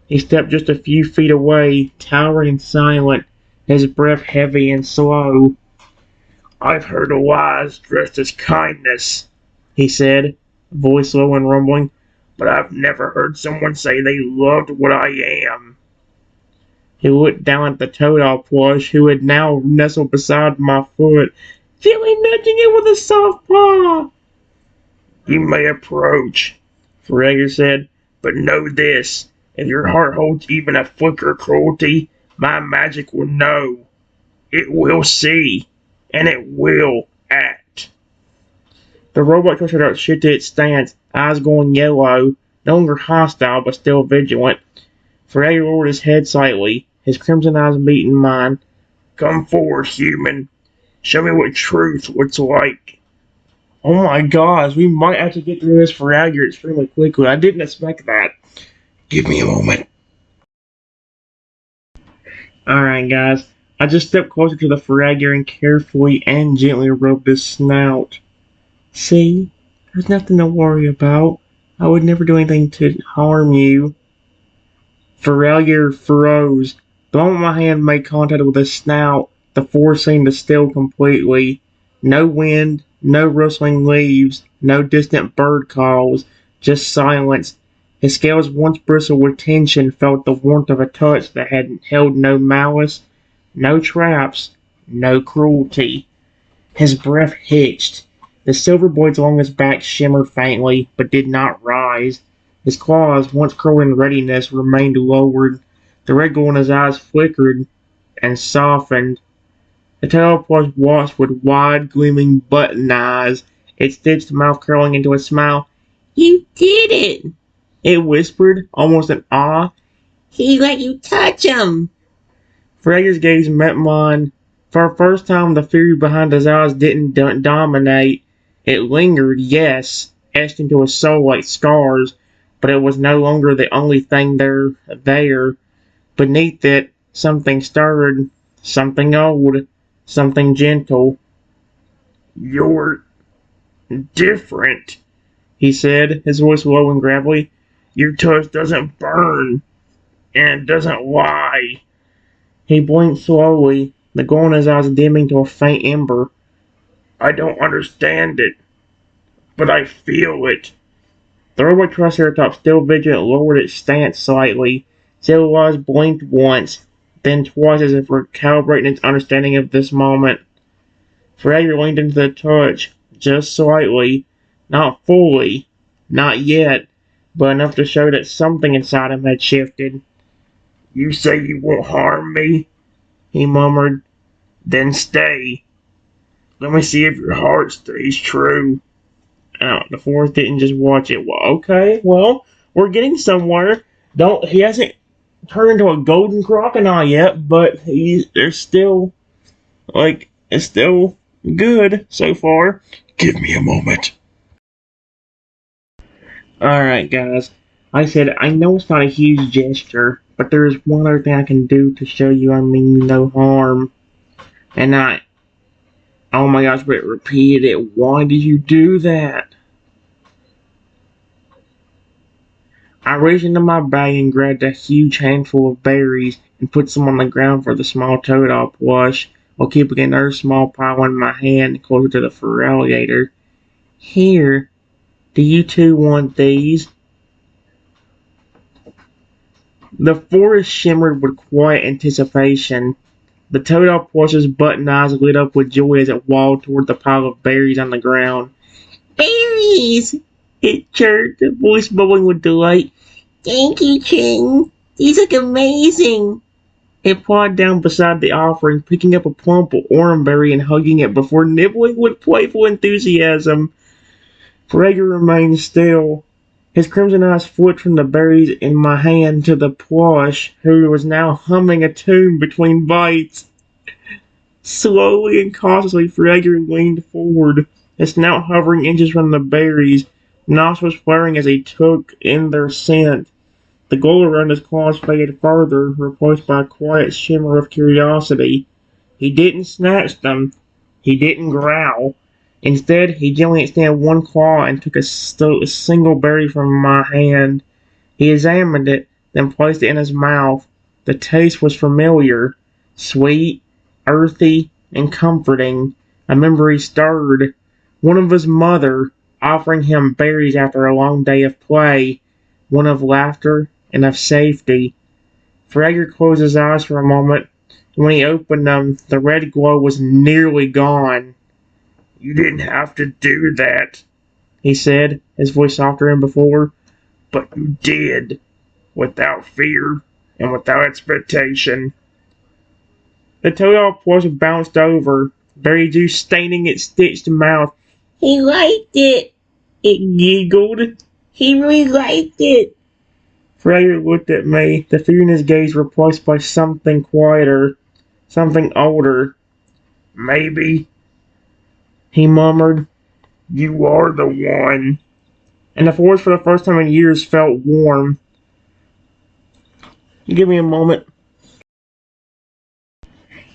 He stepped just a few feet away, towering and silent, his breath heavy and slow. I've heard lies dressed as kindness, he said, voice low and rumbling, but I've never heard someone say they loved what I am. He looked down at the Toadopus, who had now nestled beside my foot, gently nudging it with a soft paw. You may approach, Feraligatr said, but know this. If your heart holds even a flicker of cruelty, my magic will know. It will see, and it will Act. The robot triceratops shifted its stance, eyes going yellow, no longer hostile but still vigilant. Feraligatr lowered his head slightly, his crimson eyes meeting mine. Come forward, human. Show me what truth looks like. Oh my gosh, we might have to get through this Feraligatr extremely quickly. I didn't expect that. Give me a moment. Alright, guys. I just stepped closer to the Feraligatr and carefully and gently rubbed his snout. See? There's nothing to worry about. I would never do anything to harm you. Feraligatr froze. The moment my hand made contact with his snout, the forest seemed to still completely. No wind, no rustling leaves, no distant bird calls, just silence. His scales, once bristled with tension, felt the warmth of a touch that had held no malice, no traps, no cruelty. His breath hitched. The silver blades along his back shimmered faintly, but did not rise. His claws, once curled in readiness, remained lowered. The red glow in his eyes flickered and softened. The teleport watched with wide, gleaming button eyes, its stitched mouth curling into a smile. You did it! It whispered, almost in awe. He let you touch him! Feraligatr's gaze met mine. For the first time, the fury behind his eyes didn't dominate. It lingered, yes, etched into his soul like scars, but it was no longer the only thing there. Beneath it, something stirred, something old, something gentle. You're different, he said, his voice low and gravelly. Your touch doesn't burn, and doesn't lie. He blinked slowly, the glow in his eyes dimming to a faint ember. I don't understand it, but I feel it. The robot triceratops, still vigilant, lowered its stance slightly. Its eyes blinked once, then twice as if recalibrating its understanding of this moment. Feraligatr leaned into the touch, just slightly, not fully, not yet, but enough to show that something inside him had shifted. You say you won't harm me? He murmured. Then stay. Let me see if your heart stays true. The forest didn't just watch it. Well, okay, well, we're getting somewhere. He hasn't turned into a golden crocodile yet, but there's still, it's still good so far. Give me a moment. Alright, guys. I said, I know it's not a huge gesture, but there is one other thing I can do to show you I mean you no harm. And oh my gosh, but it repeated it. Why did you do that? I reached into my bag and grabbed a huge handful of berries and put some on the ground for the small toad I'll plush, while keeping another small pile in my hand closer to the Feraligatr. Here, do you two want these? The forest shimmered with quiet anticipation. The toad plush's button eyes lit up with joy as it waddled toward the pile of berries on the ground. Berries! It chirped, the voice bubbling with delight. Thank you, Ching. These look amazing. It plodded down beside the offering, picking up a plump orangeberry and hugging it before nibbling with playful enthusiasm. Feraligatr remained still. His crimson eyes flicked from the berries in my hand to the plush, who was now humming a tune between bites. Slowly and cautiously, Feraligatr leaned forward, his snout hovering inches from the berries, nostrils flaring as he took in their scent. The glow around his claws faded further, replaced by a quiet shimmer of curiosity. He didn't snatch them. He didn't growl. Instead, he gently extended one claw and took a single berry from my hand. He examined it, then placed it in his mouth. The taste was familiar, sweet, earthy, and comforting. A memory stirred. One of his mother, offering him berries after a long day of play. One of laughter and of safety. Feraligatr closed his eyes for a moment. When he opened them, the red glow was nearly gone. You didn't have to do that, he said, his voice softer than before. But you did, without fear and without expectation. The toad plush bounced over, berry juice staining its stitched mouth. He liked it, it giggled. He really liked it. Frasier looked at me, the fear in his gaze replaced by something quieter, something older. Maybe, he murmured, you are the one. And the forest for the first time in years felt warm. Give me a moment.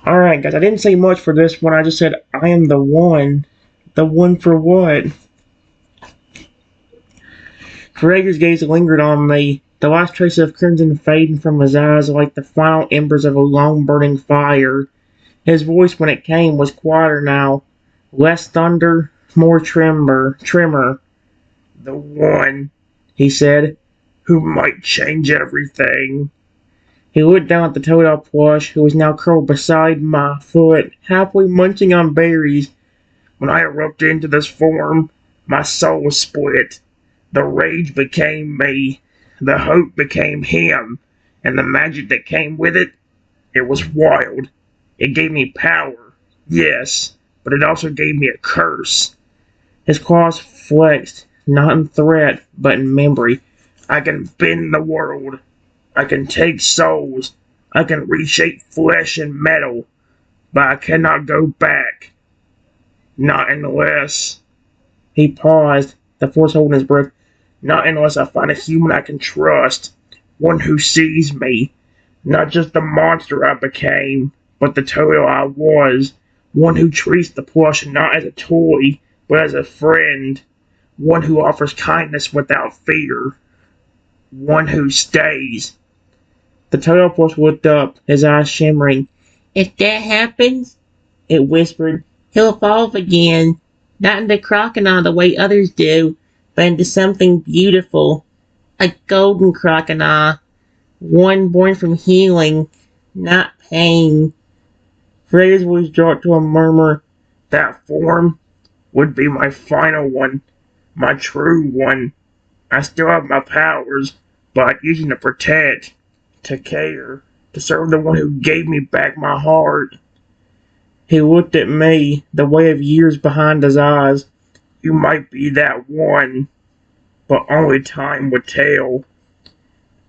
Alright guys, I didn't say much for this one, I just said, I am the one. The one for what? Frasier's gaze lingered on me, the last trace of crimson fading from his eyes like the final embers of a long-burning fire. His voice, when it came, was quieter now, less thunder, more trimmer. The one, he said, who might change everything. He looked down at the Toadle plush, who was now curled beside my foot, happily munching on berries. When I erupted into this form, my soul was split. The rage became me, the hope became him, and the magic that came with it, it was wild. It gave me power, yes, but it also gave me a curse. His claws flexed, not in threat, but in memory. I can bend the world. I can take souls. I can reshape flesh and metal, but I cannot go back. Not unless... He paused, the force holding his breath. Not unless I find a human I can trust, one who sees me, not just the monster I became, but the Toadle I was, one who treats the plush not as a toy, but as a friend, one who offers kindness without fear, one who stays. The Toadle plush looked up, his eyes shimmering. If that happens, it whispered, he'll evolve again, not into crocodile the way others do, but into something beautiful, a golden crocodile, one born from healing, not pain. Frasier's voice dropped to a murmur. That form would be my final one, my true one. I still have my powers, but I'd use them to protect, to care, to serve the one who gave me back my heart. He looked at me, the weight of years behind his eyes. You might be that one, but only time would tell.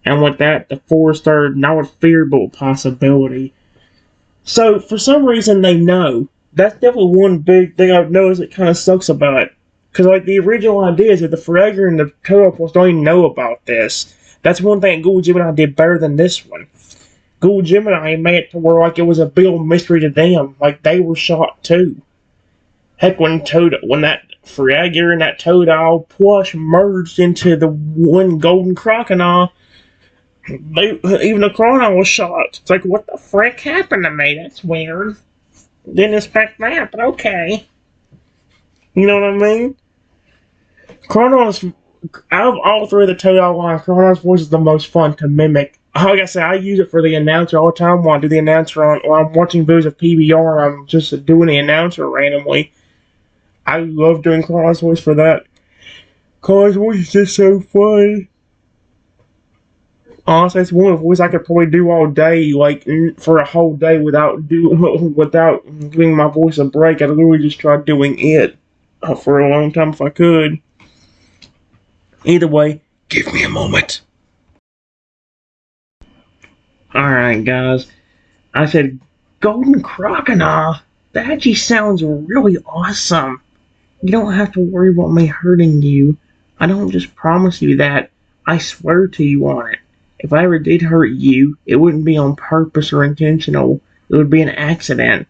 And with that, the forest started not with fear, but with possibility. So, for some reason, they know. That's definitely one big thing I've noticed that kind of sucks about it. Because, like, the original idea is that the Feraligatr and the Toadle don't even know about this. That's one thing Google Gemini did better than this one. Google Gemini made it to where, like, it was a big old mystery to them. Like, they were shocked, too. Heck, when that Feraligatr and that Toadle plush merged into the one golden crocodile, even the crocodile was shocked. It's like, what the frick happened to me? That's weird. Didn't expect that, but okay. You know what I mean? Crocodile's, out of all three of the Toadle lines, Crocodile's voice is the most fun to mimic. Like I said, I use it for the announcer all the time when I do the announcer when I'm watching videos of PBR and I'm just doing the announcer randomly. I love doing Crocodile's voice for that. Crocodile's voice is just so fun. Honestly, it's one of the voices I could probably do all day, like, for a whole day without giving my voice a break. I'd literally just try doing it for a long time if I could. Either way, give me a moment. Alright, guys. I said, Golden Crocodile? That actually sounds really awesome. You don't have to worry about me hurting you. I don't just promise you that. I swear to you on it. If I ever did hurt you, it wouldn't be on purpose or intentional. It would be an accident.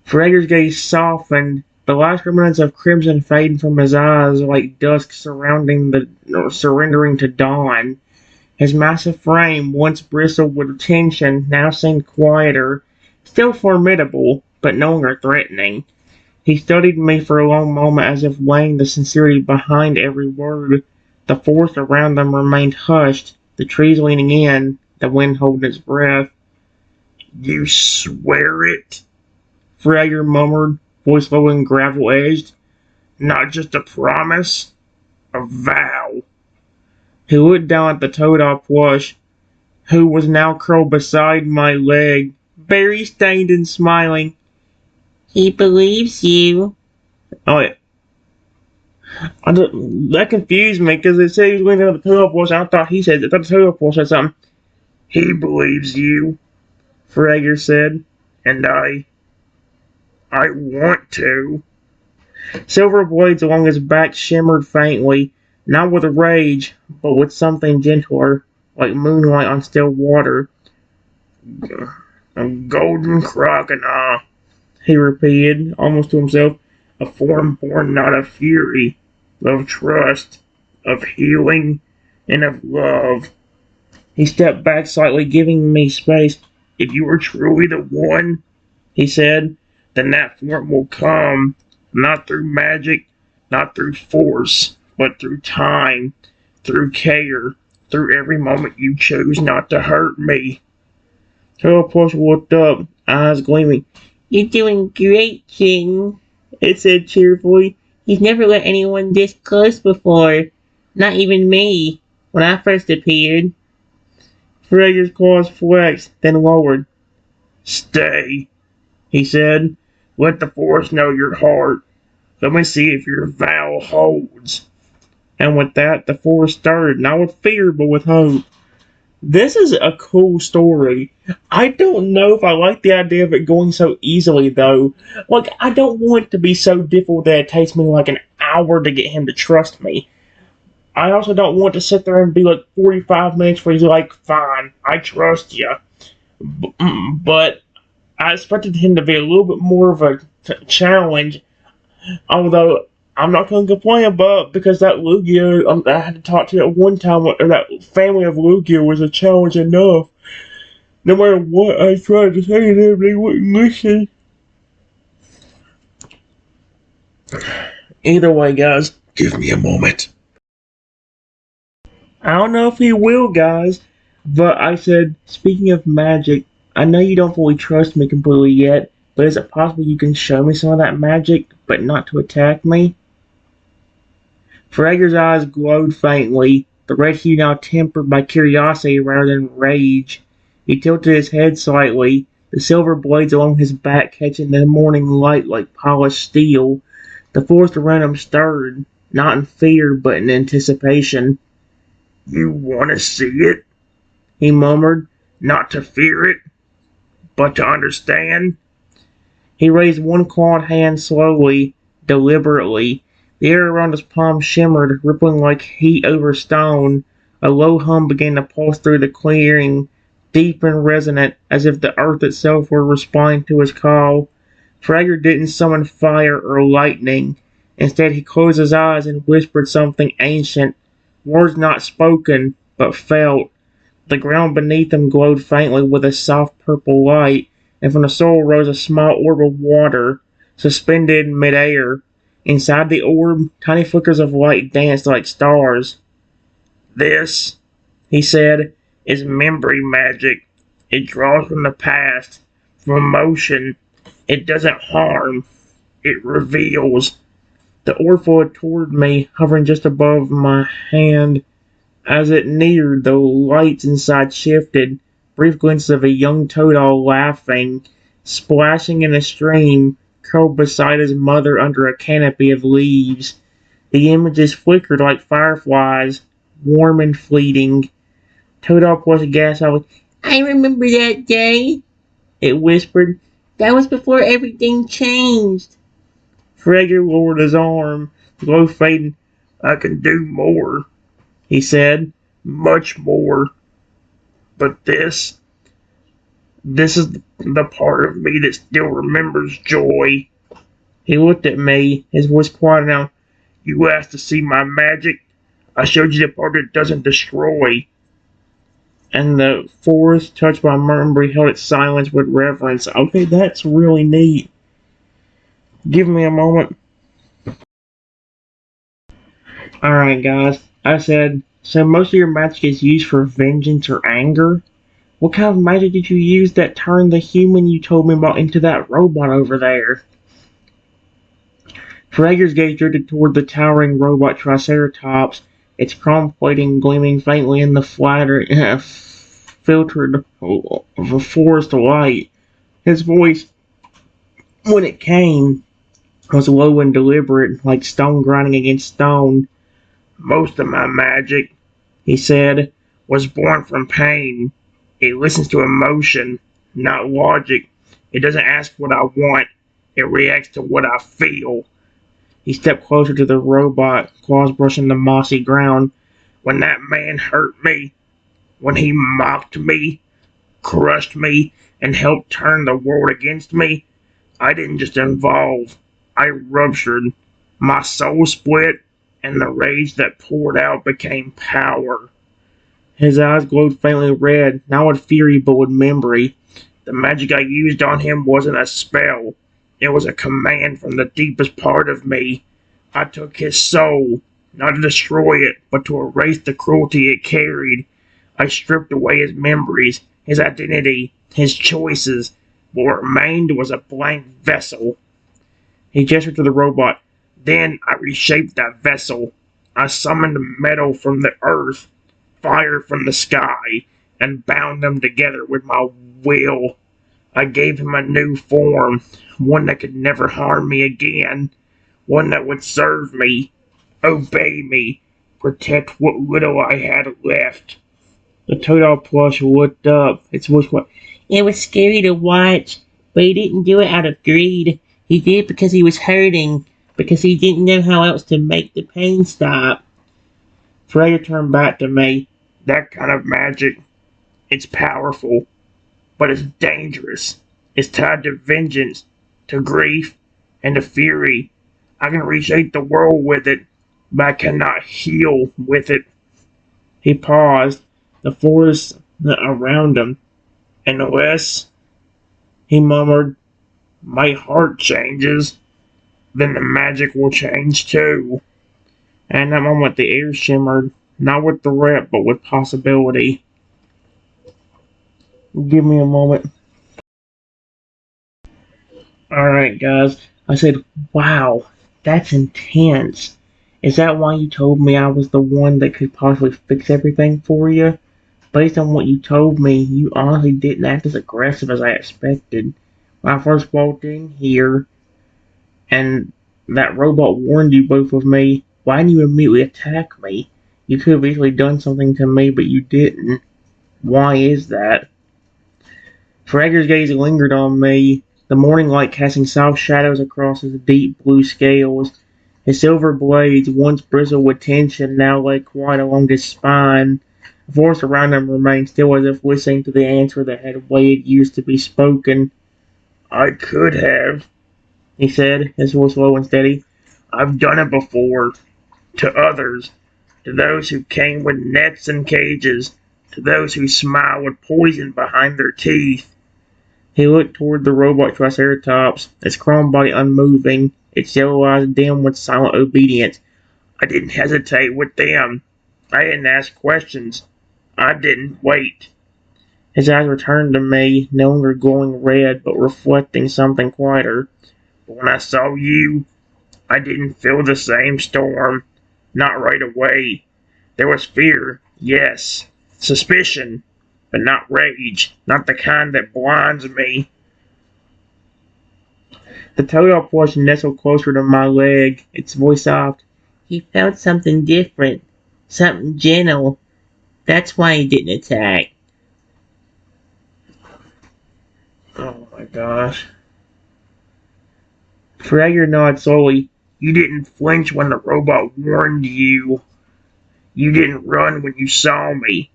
Frasier's gaze softened, the last remnants of crimson fading from his eyes like dusk surrendering to dawn. His massive frame, once bristled with tension, now seemed quieter, still formidable, but no longer threatening. He studied me for a long moment as if weighing the sincerity behind every word. The forest around them remained hushed, the trees leaning in, the wind holding its breath. You swear it? Frasier murmured, voice low and gravel-edged. Not just a promise, a vow. He looked down at the Toadle plush, who was now curled beside my leg, berry-stained and smiling. He believes you. Oh, wait. That confused me because it said he was going to the toilet voice. I thought he said, I thought the toilet voice said something. He believes you, Feraligatr said, and I want to. Silver blades along his back shimmered faintly, not with rage, but with something gentler, like moonlight on still water. A golden crocodile, he repeated, almost to himself, a form born not of fury, but of trust, of healing, and of love. He stepped back slightly, giving me space. If you are truly the one, he said, then that form will come, not through magic, not through force, but through time, through care, through every moment you choose not to hurt me. Telepulse looked up, eyes gleaming. You're doing great, King, it said cheerfully. He's never let anyone this close before, not even me, when I first appeared. Feraligatr's claws flexed, then lowered. Stay, he said. Let the force know your heart. Let me see if your vow holds. And with that, the force stirred, not with fear, but with hope. This is a cool story. I don't know if I like the idea of it going so easily, though. Like, I don't want it to be so difficult that it takes me like an hour to get him to trust me. I also don't want to sit there and be like 45 minutes where he's like, fine, I trust you. But I expected him to be a little bit more of a challenge, although I'm not going to complain about because that Lugia I had to talk to at one time, or that family of Lugia was a challenge enough. No matter what I tried to say to them, they wouldn't listen. Either way, guys, give me a moment. I don't know if he will, guys, but I said, speaking of magic, I know you don't fully trust me completely yet, but is it possible you can show me some of that magic, but not to attack me? Feraligatr's eyes glowed faintly, the red hue now tempered by curiosity rather than rage. He tilted his head slightly, the silver blades along his back catching the morning light like polished steel. The forest around him stirred, not in fear, but in anticipation. You want to see it? He murmured, not to fear it, but to understand. He raised one clawed hand slowly, deliberately. The air around his palm shimmered, rippling like heat over stone. A low hum began to pulse through the clearing, deep and resonant, as if the earth itself were responding to his call. Feraligatr didn't summon fire or lightning. Instead, he closed his eyes and whispered something ancient, words not spoken, but felt. The ground beneath him glowed faintly with a soft purple light, and from the soil rose a small orb of water, suspended in midair. Inside the orb, tiny flickers of light danced like stars. This, he said, is memory magic. It draws from the past, from emotion. It doesn't harm. It reveals. The orb flowed toward me, hovering just above my hand. As it neared, the lights inside shifted, brief glimpses of a young Toadal laughing, splashing in a stream, curled beside his mother under a canopy of leaves. The images flickered like fireflies, warm and fleeting. Toadal plus gas out. I remember that day, it whispered. That was before everything changed. Feraligatr lowered his arm, the glow fading. I can do more, he said. Much more. But this is the part of me that still remembers joy. He looked at me, his voice quiet now. You asked to see my magic? I showed you the part that doesn't destroy. And the forest, touched by memory, held its silence with reverence. Okay, that's really neat. Give me a moment. Alright, guys. I said, so most of your magic is used for vengeance or anger? What kind of magic did you use that turned the human you told me about into that robot over there? Feraligatr's gaze drifted toward the towering robot Triceratops, its chrome plating gleaming faintly in the filtered forest light. His voice When it came, it was low and deliberate, like stone grinding against stone. Most of my magic, he said, was born from pain. It listens to emotion, not logic. It doesn't ask what I want. It reacts to what I feel. He stepped closer to the robot, claws brushing the mossy ground. When that man hurt me, when he mocked me, crushed me, and helped turn the world against me, I didn't just evolve. I ruptured. My soul split, and the rage that poured out became power. His eyes glowed faintly red, not with fury but with memory. The magic I used on him wasn't a spell. It was a command from the deepest part of me. I took his soul, not to destroy it, but to erase the cruelty it carried. I stripped away his memories, his identity, his choices. What remained was a blank vessel. He gestured to the robot. Then I reshaped that vessel. I summoned metal from the earth, fire from the sky, and bound them together with my will. I gave him a new form, one that could never harm me again, one that would serve me, obey me, protect what little I had left. The Toadol plush looked up. Its voice went, "It was scary to watch, but he didn't do it out of greed. He did it because he was hurting, because he didn't know how else to make the pain stop." Freya turned back to me. That kind of magic, it's powerful, but it's dangerous. It's tied to vengeance, to grief, and to fury. I can reshape the world with it, but I cannot heal with it. He paused, the forest around him. Unless, he murmured, my heart changes, then the magic will change too. And in that moment the air shimmered, not with threat, but with possibility. Give me a moment. Alright, guys. I said, wow, that's intense. Is that why you told me I was the one that could possibly fix everything for you? Based on what you told me, you honestly didn't act as aggressive as I expected. When I first walked in here, and that robot warned you both of me, why didn't you immediately attack me? You could have easily done something to me, but you didn't. Why is that? Fragger's gaze lingered on me, the morning light casting soft shadows across his deep blue scales. His silver blades, once bristled with tension, now lay quiet along his spine. The forest around him remained still as if listening to the answer that had waited years to be spoken. I could have, he said, his voice low and steady. I've done it before. To others. To those who came with nets and cages. To those who smile with poison behind their teeth. He looked toward the robot Triceratops, its chrome body unmoving, its yellow eyes dim with silent obedience. I didn't hesitate with them. I didn't ask questions. I didn't wait. His eyes returned to me, no longer glowing red, but reflecting something quieter. But when I saw you, I didn't feel the same storm. Not right away. There was fear, yes. Suspicion, but not rage. Not the kind that blinds me. The Toadol plush nestled closer to my leg, its voice soft. He felt something different. Something gentle. That's why he didn't attack. Oh my gosh. Fragger nodded slowly. You didn't flinch when the robot warned you. You didn't run when you saw me.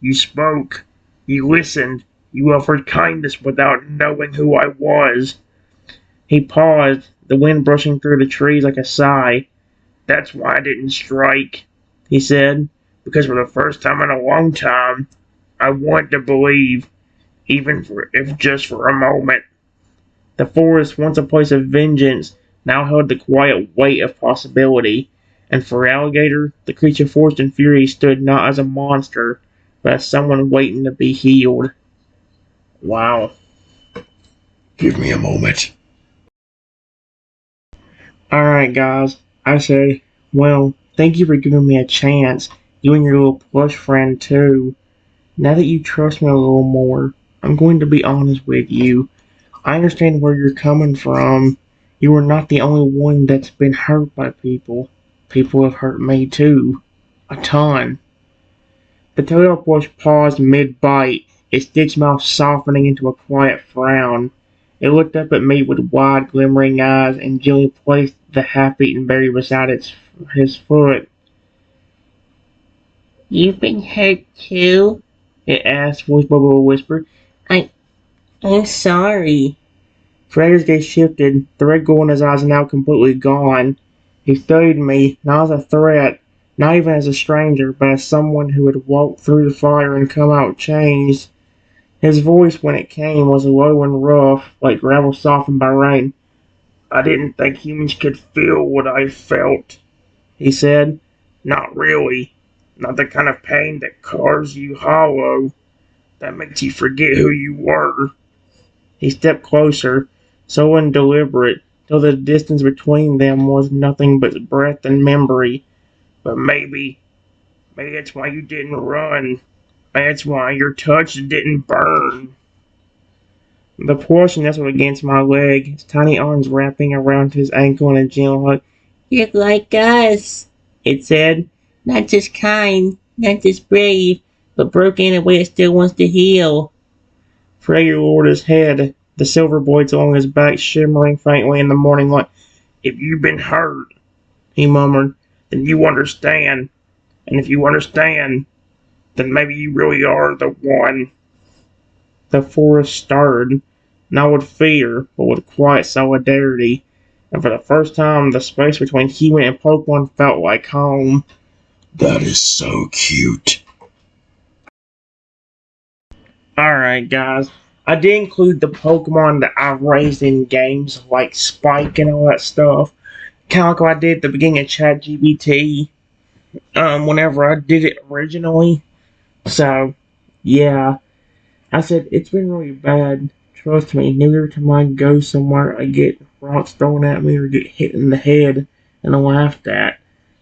You spoke. You listened. You offered kindness without knowing who I was. He paused, the wind brushing through the trees like a sigh. That's why I didn't strike, he said, because for the first time in a long time, I wanted to believe, even if just for a moment. The forest, once a place of vengeance, now held the quiet weight of possibility, and Feraligatr, the creature forged in fury, stood not as a monster, but as someone waiting to be healed. Wow. Give me a moment. Alright, guys, I said, well, thank you for giving me a chance. You and your little plush friend, too. Now that you trust me a little more, I'm going to be honest with you. I understand where you're coming from. You are not the only one that's been hurt by people. People have hurt me too. A ton. The toad octopus paused mid-bite, its thick mouth softening into a quiet frown. It looked up at me with wide, glimmering eyes and gently placed the half-eaten berry beside his foot. "You've been hurt too?" it asked, voice above a whisper. I, I'm sorry. Fred's gaze shifted, the red glow in his eyes now completely gone. He studied me, not as a threat, not even as a stranger, but as someone who had walked through the fire and come out changed. His voice, when it came, was low and rough, like gravel softened by rain. "I didn't think humans could feel what I felt," he said. "Not really. Not the kind of pain that carves you hollow, that makes you forget who you were." He stepped closer, so indeliberate, till the distance between them was nothing but breath and memory. "But maybe that's why you didn't run. That's why your touch didn't burn." The portion nestled against my leg, his tiny arms wrapping around his ankle in a gentle hug. "You're like us," it said. "Not just kind, not just brave, but broken in a way that still wants to heal." Frey lowered his head, the silver blades along his back shimmering faintly in the morning light. "If you've been hurt," he murmured, "then you understand. And if you understand, then maybe you really are the one." The forest stirred, not with fear, but with quiet solidarity, and for the first time the space between human and Pokemon felt like home. That is so cute. Alright, guys. I did include the Pokemon that I've raised in games like Spike and all that stuff. Kind of like what I did at the beginning of ChatGPT, whenever I did it originally. So, yeah. I said, it's been really bad. Trust me, every time I go somewhere, I get rocks thrown at me or get hit in the head and laughed at.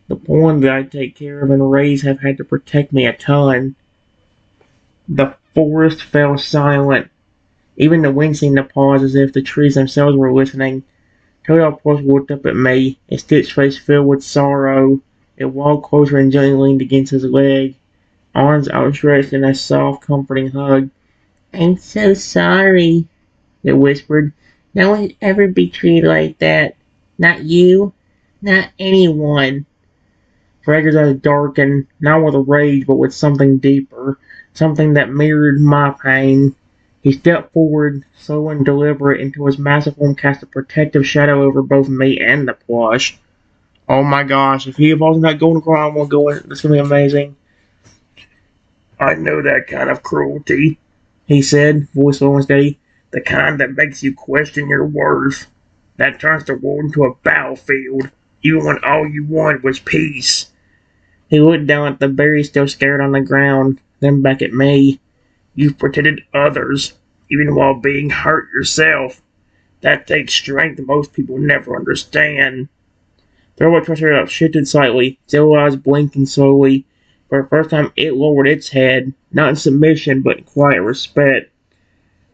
The ones that I take care of and raise have had to protect me a ton. The forest fell silent. Even the wind seemed to pause as if the trees themselves were listening. Toadopus looked up at me, its stitched face filled with sorrow. It walked closer and gently leaned against his leg, arms outstretched in a soft, comforting hug. "I'm so sorry," it whispered. "No one should ever be treated like that. Not you. Not anyone." Gregor's eyes darkened, not with rage, but with something deeper, something that mirrored my pain. He stepped forward, slow and deliberate, until his massive form cast a protective shadow over both me and the plush. Oh my gosh, if he evolves in that golden crown, we'll go in. This is going to be amazing. "I know that kind of cruelty," he said, voice low and steady. "The kind that makes you question your worth. That turns the world into a battlefield, even when all you wanted was peace." He looked down at the berry still scattered on the ground, then back at me. "You've protected others, even while being hurt yourself. That takes strength most people never understand." The robot triceratops shifted slightly, its yellow eyes blinking slowly. For the first time, it lowered its head, not in submission, but in quiet respect.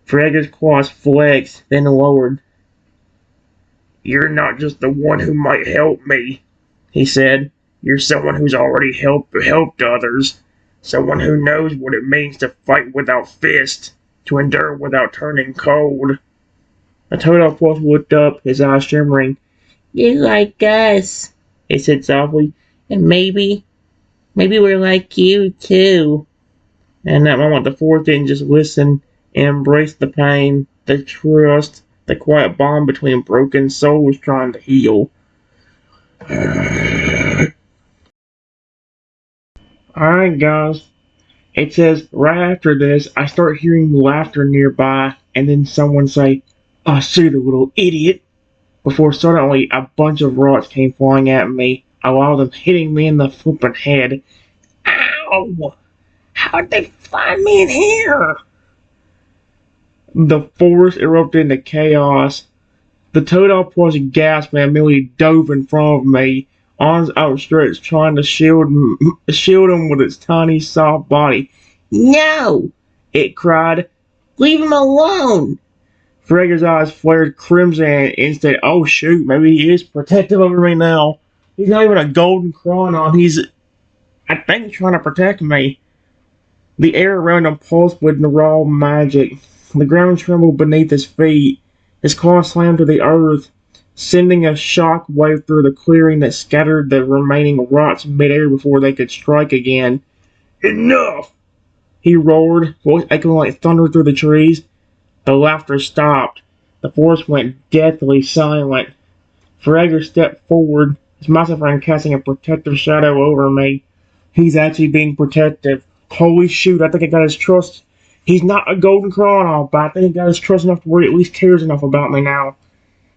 Feraligatr's claws flexed, then lowered. "You're not just the one who might help me," he said. "You're someone who's already helped others. Someone who knows what it means to fight without fists, to endure without turning cold." The Toadopus looked up, his eyes shimmering. "You're like us," it said softly. "And maybe we're like you, too." And in that moment, the forest didn't just listen and embrace the pain, the trust, the quiet bond between broken souls trying to heal. Alright, guys. It says, right after this, I start hearing laughter nearby, and then someone say, "Oh, shoot, the little idiot," before suddenly a bunch of rocks came flying at me, a lot of them hitting me in the flippin' head. Ow! How'd they find me in here? The forest erupted into chaos. The Toadopus gasped and immediately dove in front of me, arms outstretched, trying to shield him with its tiny, soft body. "No!" it cried. "Leave him alone!" Frager's eyes flared crimson and said, "Oh shoot, maybe he is protective over me now. He's not even a golden chronon. He's, I think, trying to protect me." The air around him pulsed with raw magic. The ground trembled beneath his feet. His claws slammed to the earth, sending a shock wave through the clearing that scattered the remaining rocks midair before they could strike again. "Enough!" he roared, voice echoing like thunder through the trees. The laughter stopped. The forest went deathly silent. Frager stepped forward, his massive friend casting a protective shadow over me. He's actually being protective. Holy shoot, I think I got his trust. He's not a golden chronon, but I think I got his trust enough to where he at least cares enough about me now.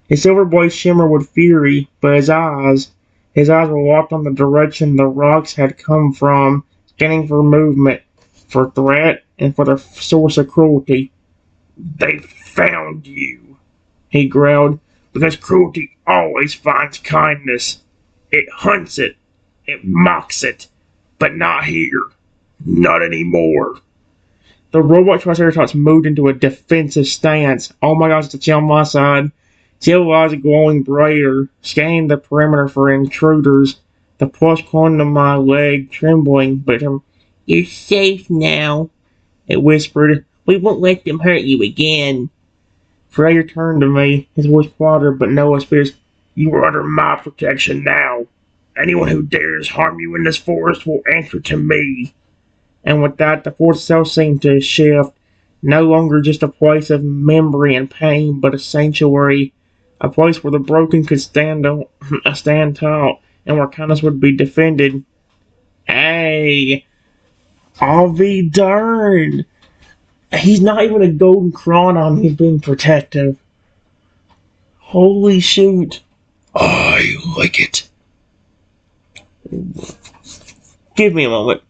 His silver blades shimmered with fury, but his eyes were locked on the direction the rocks had come from, scanning for movement, for threat, and for the source of cruelty. "They found you," he growled, "because cruelty always finds kindness. It hunts it, it mocks it, but not here. Not anymore." The robot Triceratops moved into a defensive stance. Oh my gosh, it's on my side. Its yellow eyes glowing brighter, scanning the perimeter for intruders. The plush clung to my leg, trembling, but "You're safe now," it whispered. "We won't let them hurt you again." Freya turned to me, his voice quieter but no less fierce. "You are under my protection now. Anyone who dares harm you in this forest will answer to me." And with that, the forest itself seemed to shift. No longer just a place of memory and pain, but a sanctuary. A place where the broken could stand tall, and where kindness would be defended. Hey, I'll be darned. He's not even a golden chronon, he's being protective. Holy shoot. I like it. Give me a moment.